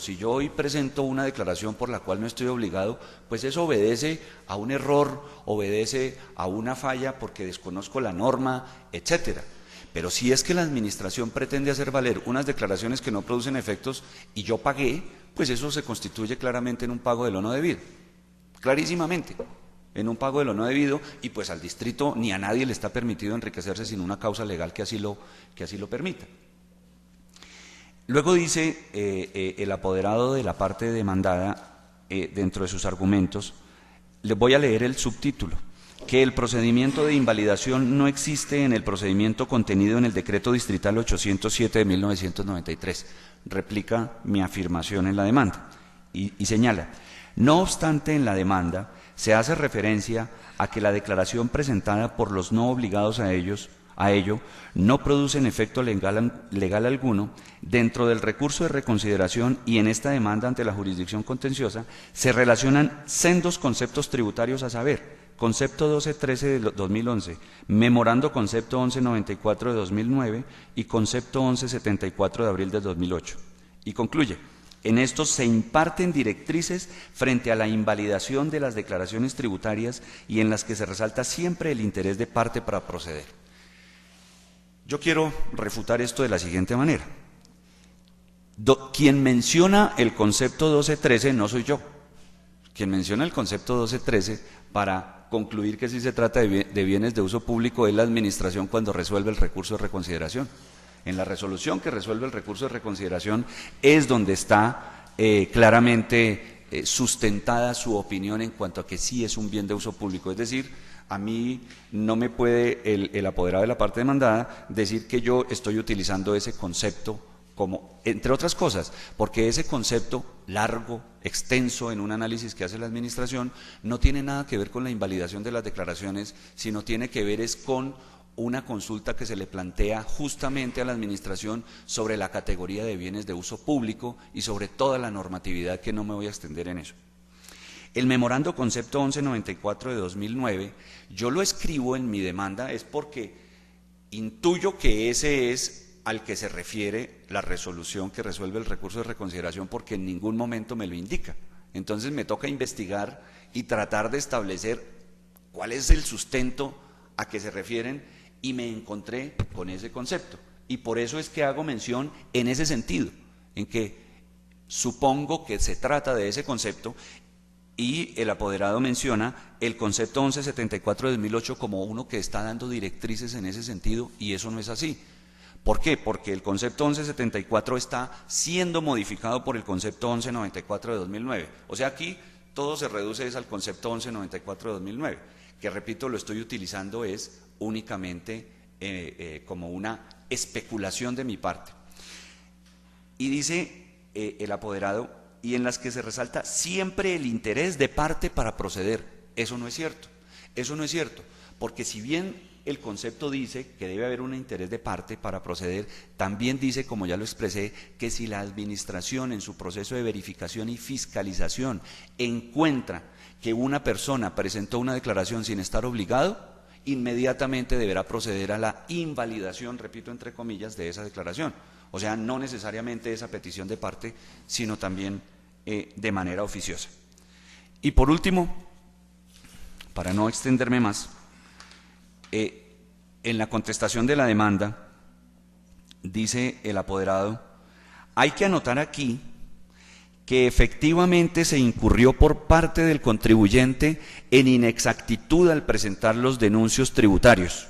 si yo hoy presento una declaración por la cual no estoy obligado, pues eso obedece a un error, obedece a una falla porque desconozco la norma, etcétera. Pero si es que la administración pretende hacer valer unas declaraciones que no producen efectos y yo pagué, pues eso se constituye claramente en un pago de lo no debido, clarísimamente, en un pago de lo no debido, y pues al distrito ni a nadie le está permitido enriquecerse sin una causa legal que así lo permita. Luego dice el apoderado de la parte demandada, dentro de sus argumentos, les voy a leer el subtítulo, que el procedimiento de invalidación no existe en el procedimiento contenido en el decreto distrital 807 de 1993. Replica mi afirmación en la demanda y señala: no obstante, en la demanda se hace referencia a que la declaración presentada por los no obligados a ello no producen efecto legal alguno. Dentro del recurso de reconsideración y en esta demanda ante la jurisdicción contenciosa se relacionan sendos conceptos tributarios, a saber, concepto 1213 de 2011, memorando concepto 1194 de 2009 y concepto 1174 de abril de 2008. Y concluye: en estos se imparten directrices frente a la invalidación de las declaraciones tributarias y en las que se resalta siempre el interés de parte para proceder. Yo quiero refutar esto de la siguiente manera. Quien menciona el concepto 1213 no soy yo. Quien menciona el concepto 1213 para concluir que sí se trata de bienes de uso público es la administración cuando resuelve el recurso de reconsideración. En la resolución que resuelve el recurso de reconsideración es donde está claramente sustentada su opinión en cuanto a que sí es un bien de uso público. Es decir, a mí no me puede el apoderado de la parte demandada decir que yo estoy utilizando ese concepto como, entre otras cosas, porque ese concepto largo, extenso en un análisis que hace la administración, no tiene nada que ver con la invalidación de las declaraciones, sino tiene que ver es con una consulta que se le plantea justamente a la administración sobre la categoría de bienes de uso público y sobre toda la normatividad, que no me voy a extender en eso. El memorando concepto 1194 de 2009, yo lo escribo en mi demanda es porque intuyo que ese es al que se refiere la resolución que resuelve el recurso de reconsideración, porque en ningún momento me lo indica. Entonces me toca investigar y tratar de establecer cuál es el sustento a que se refieren, y me encontré con ese concepto. Y por eso es que hago mención en ese sentido, en que supongo que se trata de ese concepto, y el apoderado menciona el concepto 1174 de 2008 como uno que está dando directrices en ese sentido, y eso no es así. ¿Por qué? Porque el concepto 1174 está siendo modificado por el concepto 1194 de 2009. O sea, aquí todo se reduce al concepto 1194 de 2009, que repito, lo estoy utilizando es únicamente como una especulación de mi parte. Y dice el apoderado, y en las que se resalta siempre el interés de parte para proceder. Eso no es cierto, porque si bien el concepto dice que debe haber un interés de parte para proceder. También dice, como ya lo expresé, que si la administración en su proceso de verificación y fiscalización encuentra que una persona presentó una declaración sin estar obligado, inmediatamente deberá proceder a la invalidación, repito entre comillas, de esa declaración. O sea, no necesariamente esa petición de parte, sino también de manera oficiosa. Y por último, para no extenderme más, en la contestación de la demanda, dice el apoderado, hay que anotar aquí que efectivamente se incurrió por parte del contribuyente en inexactitud al presentar los denuncios tributarios.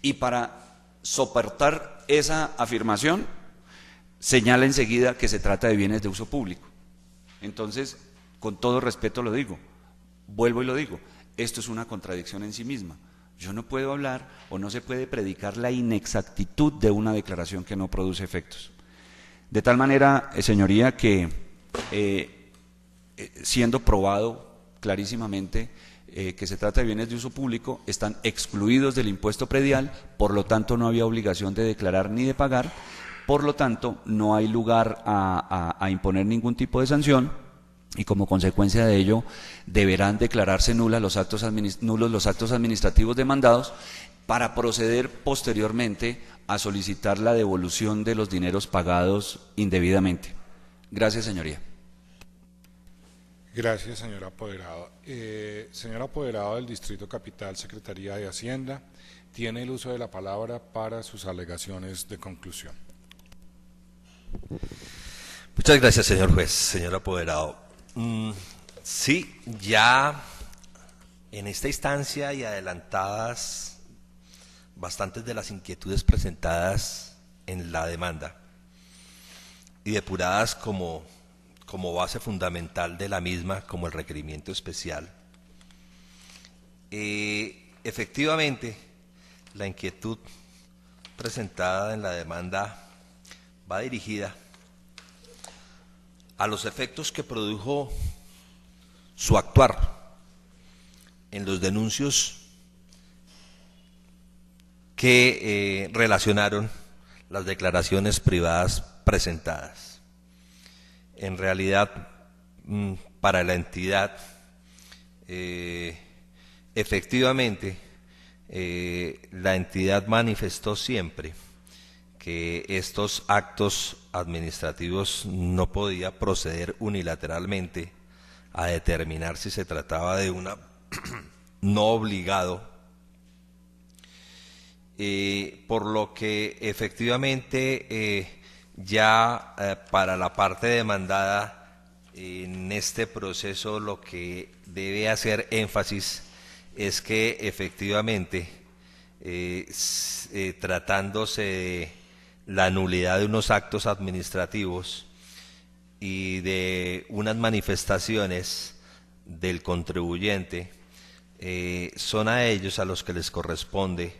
Y para soportar esa afirmación, señala enseguida que se trata de bienes de uso público. Entonces, con todo respeto lo digo, vuelvo y lo digo, esto es una contradicción en sí misma. Yo no puedo hablar o no se puede predicar la inexactitud de una declaración que no produce efectos. De tal manera, señoría, que siendo probado clarísimamente que se trata de bienes de uso público, están excluidos del impuesto predial, por lo tanto no había obligación de declarar ni de pagar, por lo tanto no hay lugar a imponer ningún tipo de sanción, y como consecuencia de ello deberán declararse nulos los actos administrativos demandados para proceder posteriormente a solicitar la devolución de los dineros pagados indebidamente. Gracias, señoría. Gracias, señor apoderado. Señor apoderado del Distrito Capital, Secretaría de Hacienda, tiene el uso de la palabra para sus alegaciones de conclusión. Muchas gracias, señor juez, señor apoderado. Sí, ya en esta instancia y adelantadas bastantes de las inquietudes presentadas en la demanda y depuradas como base fundamental de la misma, como el requerimiento especial. Efectivamente, la inquietud presentada en la demanda va dirigida a los efectos que produjo su actuar en los denuncios que relacionaron las declaraciones privadas presentadas. En realidad, para la entidad, efectivamente, la entidad manifestó siempre que estos actos administrativos no podía proceder unilateralmente a determinar si se trataba de una no obligado, por lo que efectivamente para la parte demandada en este proceso lo que debe hacer énfasis es que efectivamente tratándose de la nulidad de unos actos administrativos y de unas manifestaciones del contribuyente, son a ellos a los que les corresponde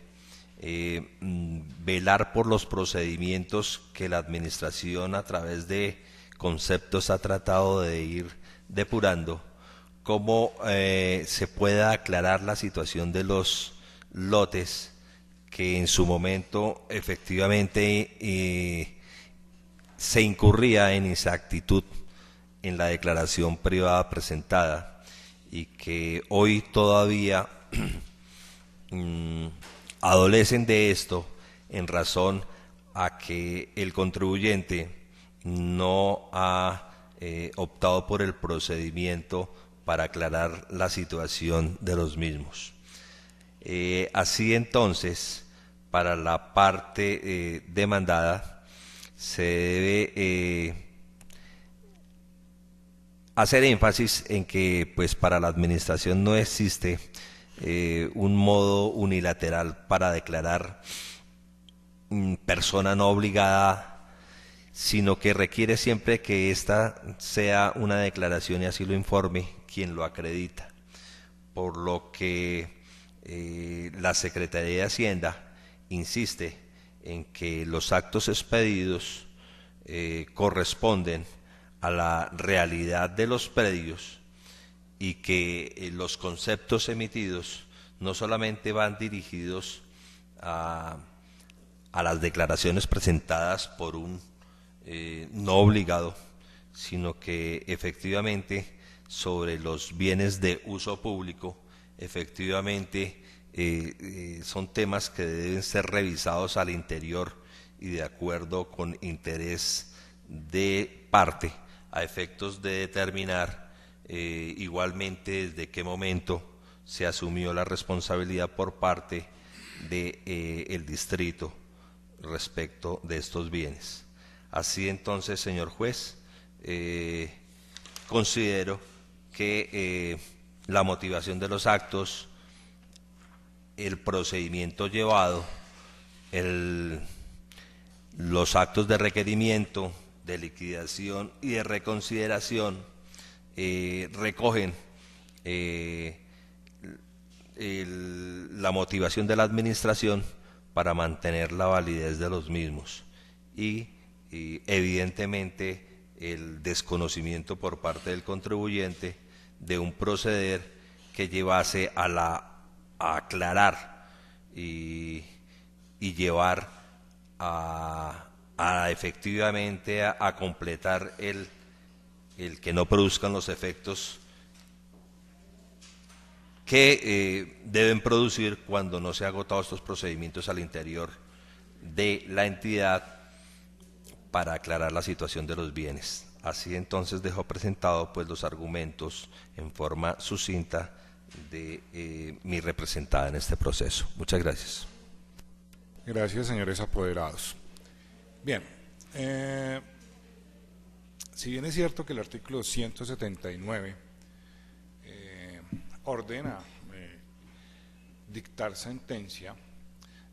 velar por los procedimientos que la administración a través de conceptos ha tratado de ir depurando, cómo se pueda aclarar la situación de los lotes que en su momento efectivamente se incurría en inexactitud en la declaración privada presentada y que hoy todavía adolecen de esto en razón a que el contribuyente no ha optado por el procedimiento para aclarar la situación de los mismos. Así entonces, para la parte demandada, se debe hacer énfasis en que pues para la administración no existe un modo unilateral para declarar persona no obligada, sino que requiere siempre que ésta sea una declaración y así lo informe quien lo acredita, por lo que la Secretaría de Hacienda insiste en que los actos expedidos corresponden a la realidad de los predios y que los conceptos emitidos no solamente van dirigidos a las declaraciones presentadas por un no obligado, sino que efectivamente sobre los bienes de uso público, efectivamente son temas que deben ser revisados al interior y de acuerdo con interés de parte, a efectos de determinar igualmente desde qué momento se asumió la responsabilidad por parte del distrito respecto de estos bienes. Así entonces, señor juez, considero que la motivación de los actos, el procedimiento llevado, los actos de requerimiento, de liquidación y de reconsideración recogen la motivación de la administración para mantener la validez de los mismos y evidentemente el desconocimiento por parte del contribuyente de un proceder que llevase a aclarar y llevar a efectivamente a completar el que no produzcan los efectos que deben producir cuando no se han agotado estos procedimientos al interior de la entidad para aclarar la situación de los bienes. Así entonces dejo presentado pues los argumentos en forma sucinta de mi representada en este proceso. Muchas gracias. Gracias, señores apoderados. Bien, si bien es cierto que el artículo 179 ordena dictar sentencia,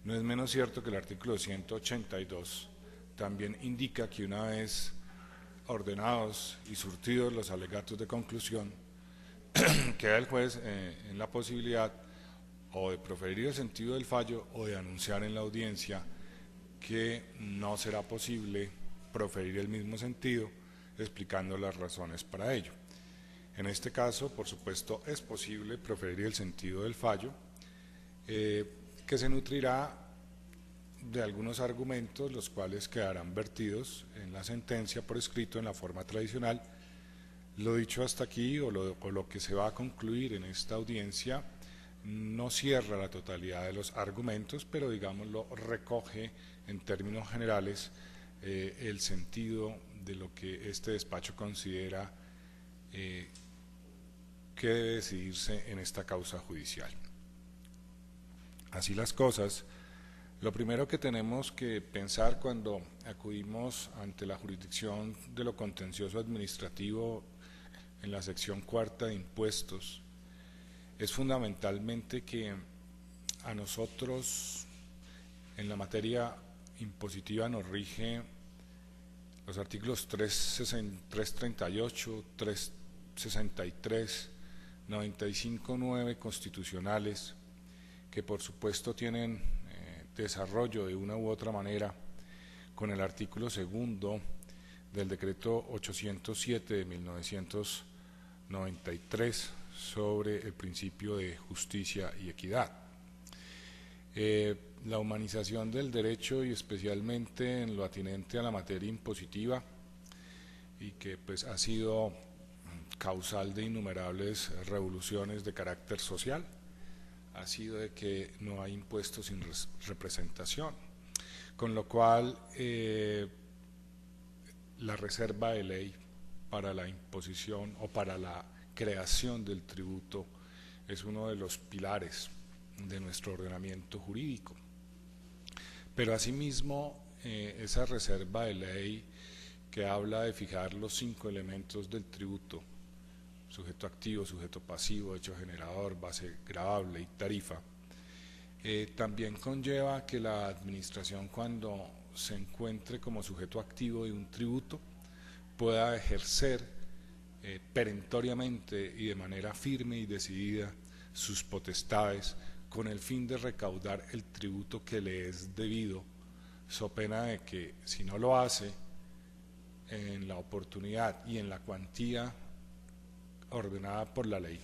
no es menos cierto que el artículo 182 también indica que una vez ordenados y surtidos los alegatos de conclusión, queda el juez en la posibilidad o de proferir el sentido del fallo o de anunciar en la audiencia que no será posible proferir el mismo sentido, explicando las razones para ello. En este caso, por supuesto, es posible proferir el sentido del fallo, que se nutrirá de algunos argumentos, los cuales quedarán vertidos en la sentencia por escrito en la forma tradicional. Lo dicho hasta aquí o lo que se va a concluir en esta audiencia no cierra la totalidad de los argumentos, pero digámoslo, recoge en términos generales el sentido de lo que este despacho considera que debe decidirse en esta causa judicial. Así las cosas, lo primero que tenemos que pensar cuando acudimos ante la jurisdicción de lo contencioso administrativo en la sección cuarta de impuestos es fundamentalmente que a nosotros en la materia impositiva nos rige los artículos 338, 363, 95.9 constitucionales, que por supuesto tienen desarrollo de una u otra manera con el artículo segundo del decreto 807 de 1993 sobre el principio de justicia y equidad. La humanización del derecho y especialmente en lo atinente a la materia impositiva y que pues ha sido causal de innumerables revoluciones de carácter social, ha sido de que no hay impuestos sin representación, con lo cual la reserva de ley para la imposición o para la creación del tributo es uno de los pilares de nuestro ordenamiento jurídico. Pero asimismo esa reserva de ley que habla de fijar los 5 elementos del tributo: sujeto activo, sujeto pasivo, hecho generador, base gravable y tarifa, también conlleva que la administración, cuando se encuentre como sujeto activo de un tributo, pueda ejercer perentoriamente y de manera firme y decidida sus potestades con el fin de recaudar el tributo que le es debido, so pena de que si no lo hace en la oportunidad y en la cuantía ordenada por la ley,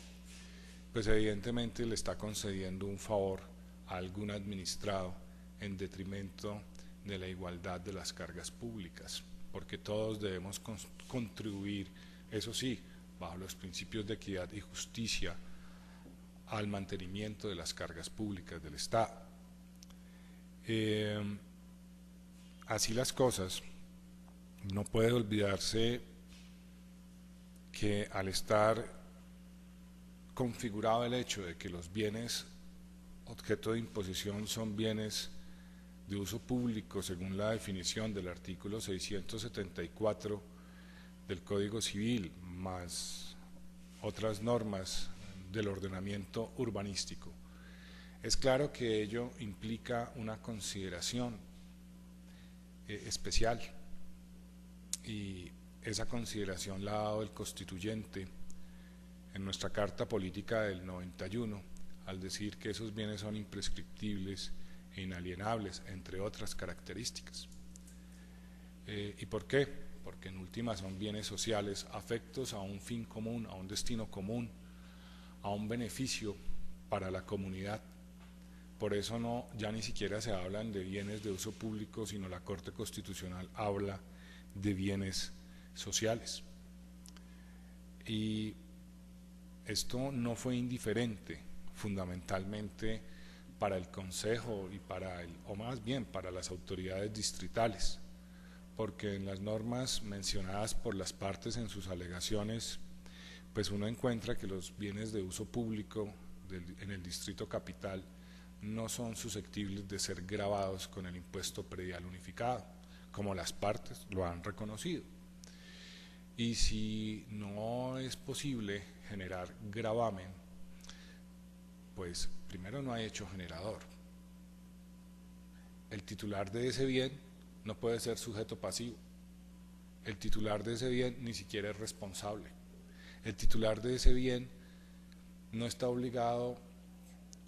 pues evidentemente le está concediendo un favor a algún administrado en detrimento de la igualdad de las cargas públicas, porque todos debemos contribuir, eso sí, bajo los principios de equidad y justicia, al mantenimiento de las cargas públicas del Estado. Así las cosas, no puede olvidarse que al estar configurado el hecho de que los bienes objeto de imposición son bienes de uso público según la definición del artículo 674 del Código Civil, más otras normas del ordenamiento urbanístico, es claro que ello implica una consideración especial, y esa consideración la ha dado el constituyente en nuestra Carta Política del 91, al decir que esos bienes son imprescriptibles e inalienables, entre otras características. ¿Y por qué? Porque en última son bienes sociales afectos a un fin común, a un destino común, a un beneficio para la comunidad. Por eso no, ya ni siquiera se hablan de bienes de uso público, sino la Corte Constitucional habla de bienes sociales. Y esto no fue indiferente, fundamentalmente para el Consejo y o más bien para las autoridades distritales, porque en las normas mencionadas por las partes en sus alegaciones, pues uno encuentra que los bienes de uso público en el Distrito Capital no son susceptibles de ser gravados con el impuesto predial unificado, como las partes lo han reconocido. Y si no es posible generar gravamen, pues primero no hay hecho generador. El titular de ese bien no puede ser sujeto pasivo. El titular de ese bien ni siquiera es responsable. El titular de ese bien no está obligado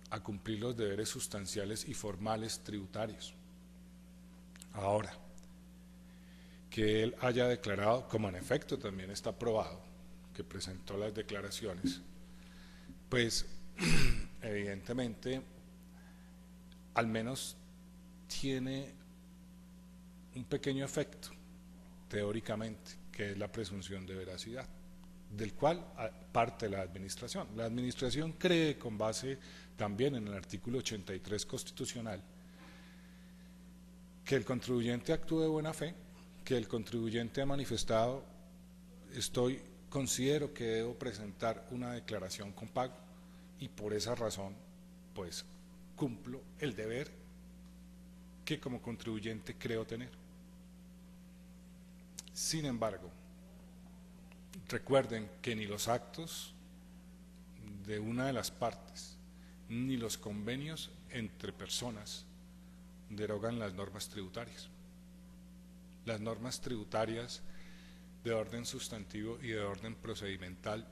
a cumplir los deberes sustanciales y formales tributarios. Ahora, que él haya declarado, como en efecto también está probado, que presentó las declaraciones, pues evidentemente al menos tiene un pequeño efecto, teóricamente, que es la presunción de veracidad, del cual parte la administración. La administración cree, con base también en el artículo 83 constitucional, que el contribuyente actúe de buena fe, que el contribuyente ha manifestado, considero que debo presentar una declaración con pago, y por esa razón pues cumplo el deber que como contribuyente creo tener. Sin embargo, recuerden que ni los actos de una de las partes ni los convenios entre personas derogan las normas tributarias. Las normas tributarias de orden sustantivo y de orden procedimental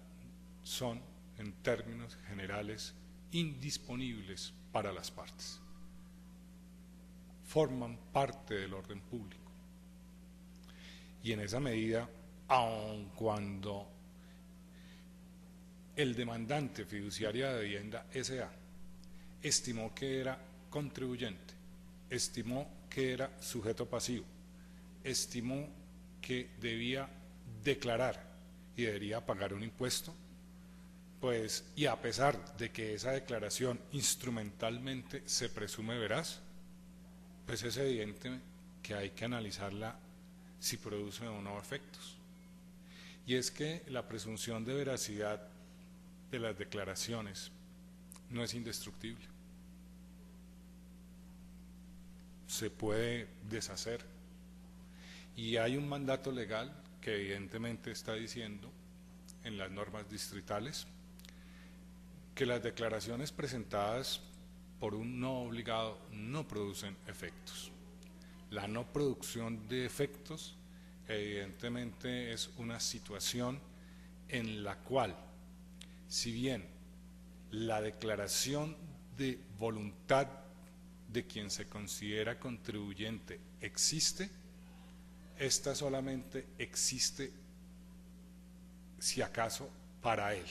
son, en términos generales, indisponibles para las partes. Forman parte del orden público. Y en esa medida, aun cuando el demandante Fiduciaria de Vivienda S.A. estimó que era contribuyente, estimó que era sujeto pasivo, estimó que debía declarar y debería pagar un impuesto, pues, y a pesar de que esa declaración instrumentalmente se presume veraz, pues es evidente que hay que analizarla si produce o no efectos. Y es que la presunción de veracidad de las declaraciones no es indestructible. Se puede deshacer. Y hay un mandato legal que evidentemente está diciendo en las normas distritales que las declaraciones presentadas por un no obligado no producen efectos. La no producción de efectos evidentemente es una situación en la cual, si bien la declaración de voluntad de quien se considera contribuyente existe, esta solamente existe, si acaso, para él.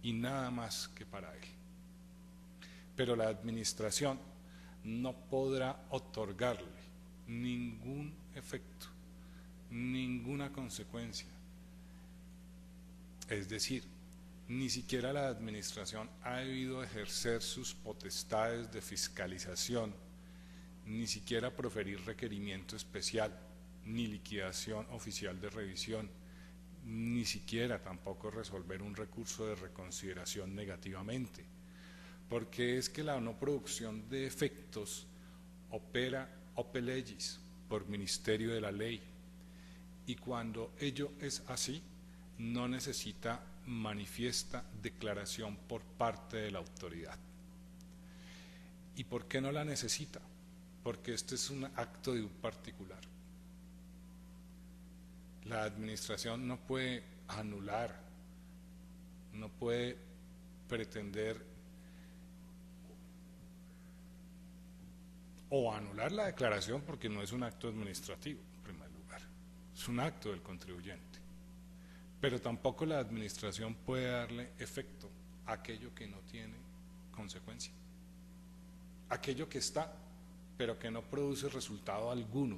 y nada más que para él. Pero la administración no podrá otorgarle ningún efecto, ninguna consecuencia. Es decir, ni siquiera la administración ha debido ejercer sus potestades de fiscalización, ni siquiera proferir requerimiento especial, ni liquidación oficial de revisión, ni siquiera tampoco resolver un recurso de reconsideración negativamente, porque es que la no producción de efectos opera ope legis, por ministerio de la ley, y cuando ello es así, no necesita manifiesta declaración por parte de la autoridad. ¿Y por qué no la necesita? Porque este es un acto de un particular. La administración no puede anular, no puede pretender o anular la declaración porque no es un acto administrativo, en primer lugar, es un acto del contribuyente. Pero tampoco la administración puede darle efecto a aquello que no tiene consecuencia, aquello que está, pero que no produce resultado alguno.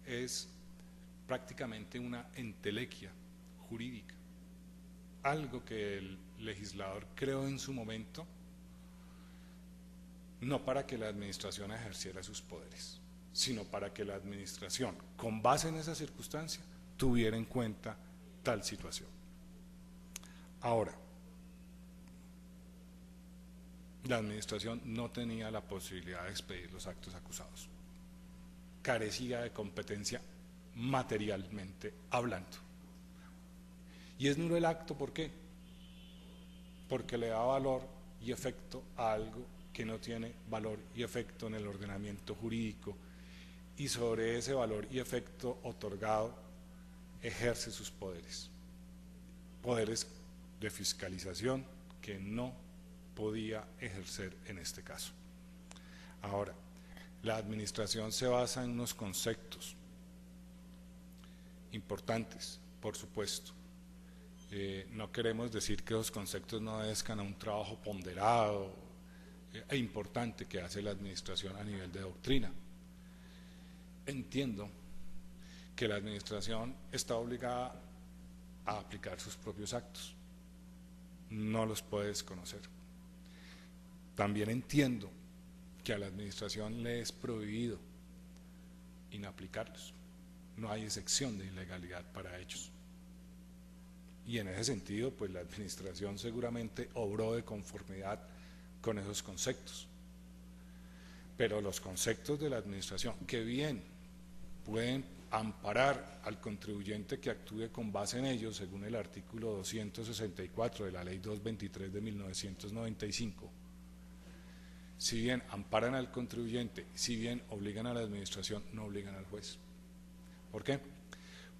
Es prácticamente una entelequia jurídica, algo que el legislador creó en su momento, no para que la administración ejerciera sus poderes, sino para que la administración, con base en esa circunstancia, tuviera en cuenta tal situación. Ahora, la administración no tenía la posibilidad de expedir los actos acusados, carecía de competencia materialmente hablando. Y es nulo el acto, ¿por qué? Porque le da valor y efecto a algo que no tiene valor y efecto en el ordenamiento jurídico, y sobre ese valor y efecto otorgado ejerce sus poderes, poderes de fiscalización que no podía ejercer en este caso. Ahora, la administración se basa en unos conceptos importantes, por supuesto. No queremos decir que los conceptos no obedezcan a un trabajo ponderado e importante que hace la administración a nivel de doctrina. Entiendo que la administración está obligada a aplicar sus propios actos, no los puede desconocer. También entiendo que a la administración le es prohibido inaplicarlos, no hay excepción de ilegalidad para ellos. Y en ese sentido, pues la administración seguramente obró de conformidad con esos conceptos. Pero los conceptos de la administración, que bien pueden amparar al contribuyente que actúe con base en ellos, según el artículo 264 de la Ley 223 de 1995, si bien amparan al contribuyente, si bien obligan a la administración, no obligan al juez. ¿Por qué?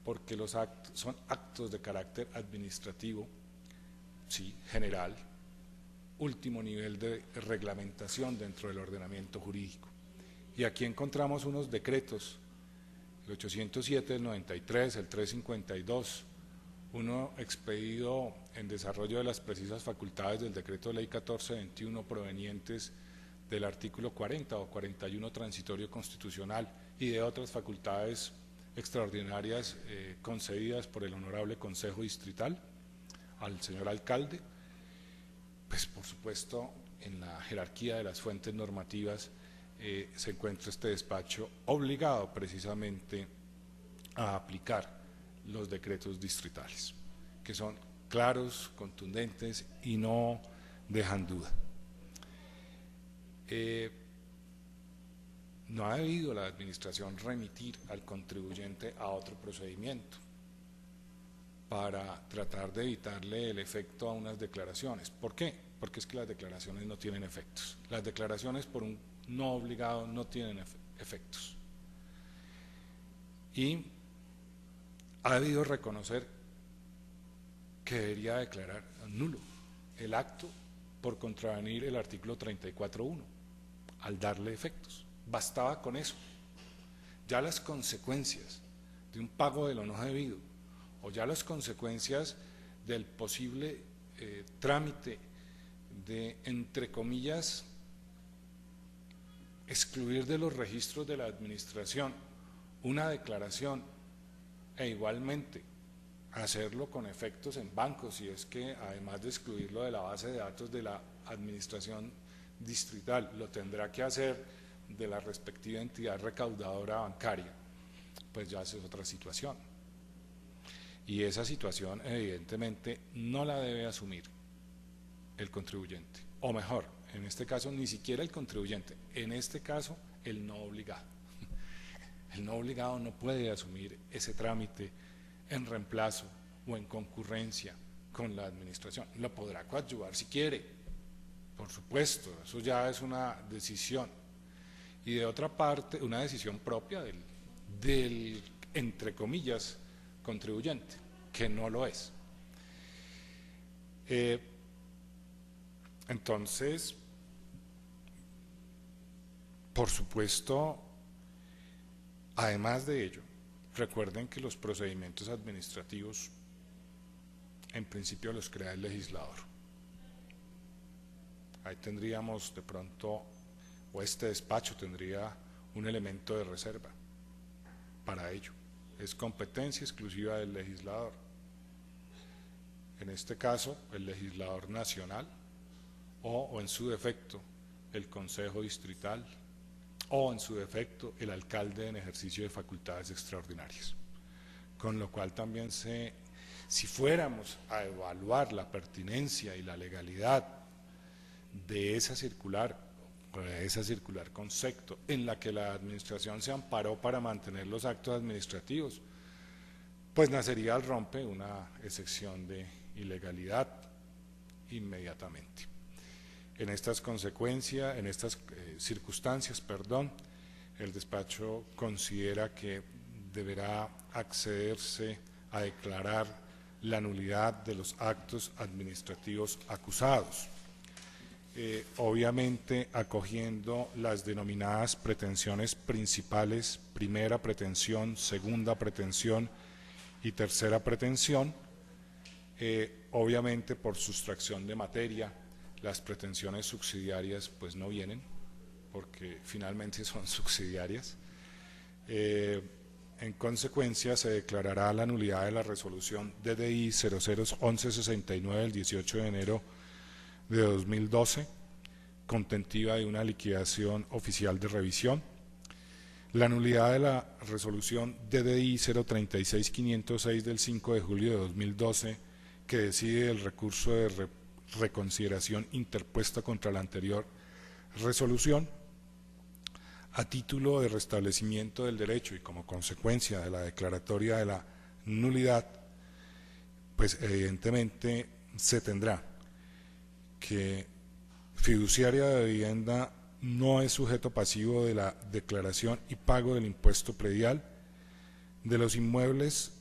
Porque los actos son actos de carácter administrativo, sí, general, último nivel de reglamentación dentro del ordenamiento jurídico. Y aquí encontramos unos decretos, el 807 del 93, el 352, uno expedido en desarrollo de las precisas facultades del decreto de ley 1421 provenientes del artículo 40 o 41 transitorio constitucional y de otras facultades extraordinarias concedidas por el Honorable Consejo Distrital al señor alcalde. Pues por supuesto en la jerarquía de las fuentes normativas se encuentra este despacho obligado precisamente a aplicar los decretos distritales, que son claros, contundentes y no dejan duda. No ha debido la administración remitir al contribuyente a otro procedimiento para tratar de evitarle el efecto a unas declaraciones. ¿Por qué? Porque es que las declaraciones no tienen efectos. Las declaraciones por un no obligado no tienen efectos. Y ha debido reconocer que debería declarar nulo el acto por contravenir el artículo 34.1 al darle efectos. Bastaba con eso. Ya las consecuencias de un pago de lo no debido o ya las consecuencias del posible trámite de, entre comillas, excluir de los registros de la administración una declaración e igualmente hacerlo con efectos en bancos, y es que además de excluirlo de la base de datos de la administración distrital, lo tendrá que hacer de la respectiva entidad recaudadora bancaria, pues ya esa es otra situación. Y esa situación evidentemente no la debe asumir el contribuyente, o mejor, en este caso ni siquiera el contribuyente, en este caso el no obligado. El no obligado no puede asumir ese trámite en reemplazo o en concurrencia con la administración. Lo podrá coadyuvar si quiere, por supuesto, eso ya es una decisión. Y de otra parte, una decisión propia del entre comillas, contribuyente, que no lo es. Entonces, por supuesto, además de ello, recuerden que los procedimientos administrativos en principio los crea el legislador. Ahí tendríamos de pronto, o este despacho tendría un elemento de reserva para ello. Es competencia exclusiva del legislador. En este caso, el legislador nacional o en su defecto el Consejo Distrital o en su defecto el alcalde en ejercicio de facultades extraordinarias. Con lo cual también si fuéramos a evaluar la pertinencia y la legalidad de esa circular concepto en la que la administración se amparó para mantener los actos administrativos, pues nacería al rompe una excepción de ilegalidad inmediatamente. En estas circunstancias, el despacho considera que deberá accederse a declarar la nulidad de los actos administrativos acusados, obviamente acogiendo las denominadas pretensiones principales, primera pretensión, segunda pretensión y tercera pretensión. Obviamente por sustracción de materia, las pretensiones subsidiarias pues no vienen, porque finalmente son subsidiarias. En consecuencia, se declarará la nulidad de la resolución DDI 001169 del 18 de enero de 2012, contentiva de una liquidación oficial de revisión. La nulidad de la resolución DDI 036506 del 5 de julio de 2012, que decide el recurso de reconsideración interpuesta contra la anterior resolución, a título de restablecimiento del derecho y como consecuencia de la declaratoria de la nulidad, pues evidentemente se tendrá que fiduciaria de vivienda no es sujeto pasivo de la declaración y pago del impuesto predial de los inmuebles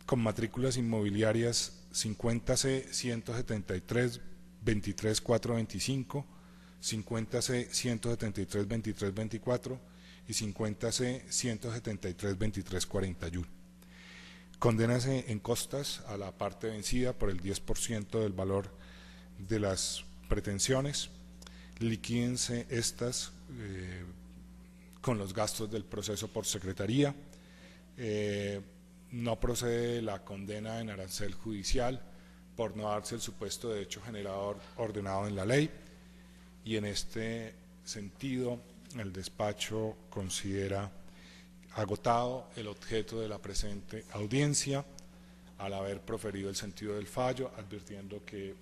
con matrículas inmobiliarias 50C 173 23 425, 50C 173 23 24 y 50C 173 23 41. Condénase en costas a la parte vencida por el 10% del valor de las pretensiones, liquídense estas con los gastos del proceso por secretaría. No procede la condena en arancel judicial por no darse el supuesto de hecho generador ordenado en la ley, y en este sentido el despacho considera agotado el objeto de la presente audiencia al haber proferido el sentido del fallo, advirtiendo que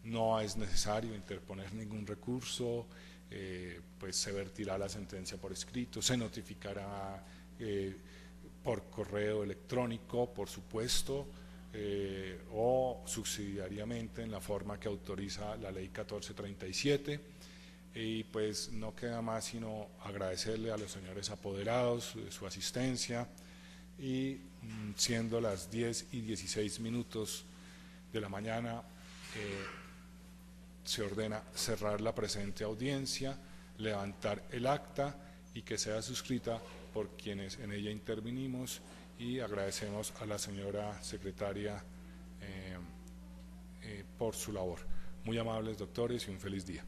no es necesario interponer ningún recurso, pues se vertirá la sentencia por escrito, se notificará por correo electrónico, por supuesto, o subsidiariamente en la forma que autoriza la ley 1437, y pues no queda más sino agradecerle a los señores apoderados su asistencia, y siendo las 10:16 de la mañana, se ordena cerrar la presente audiencia, levantar el acta y que sea suscrita por quienes en ella intervinimos, y agradecemos a la señora secretaria por su labor. Muy amables doctores y un feliz día.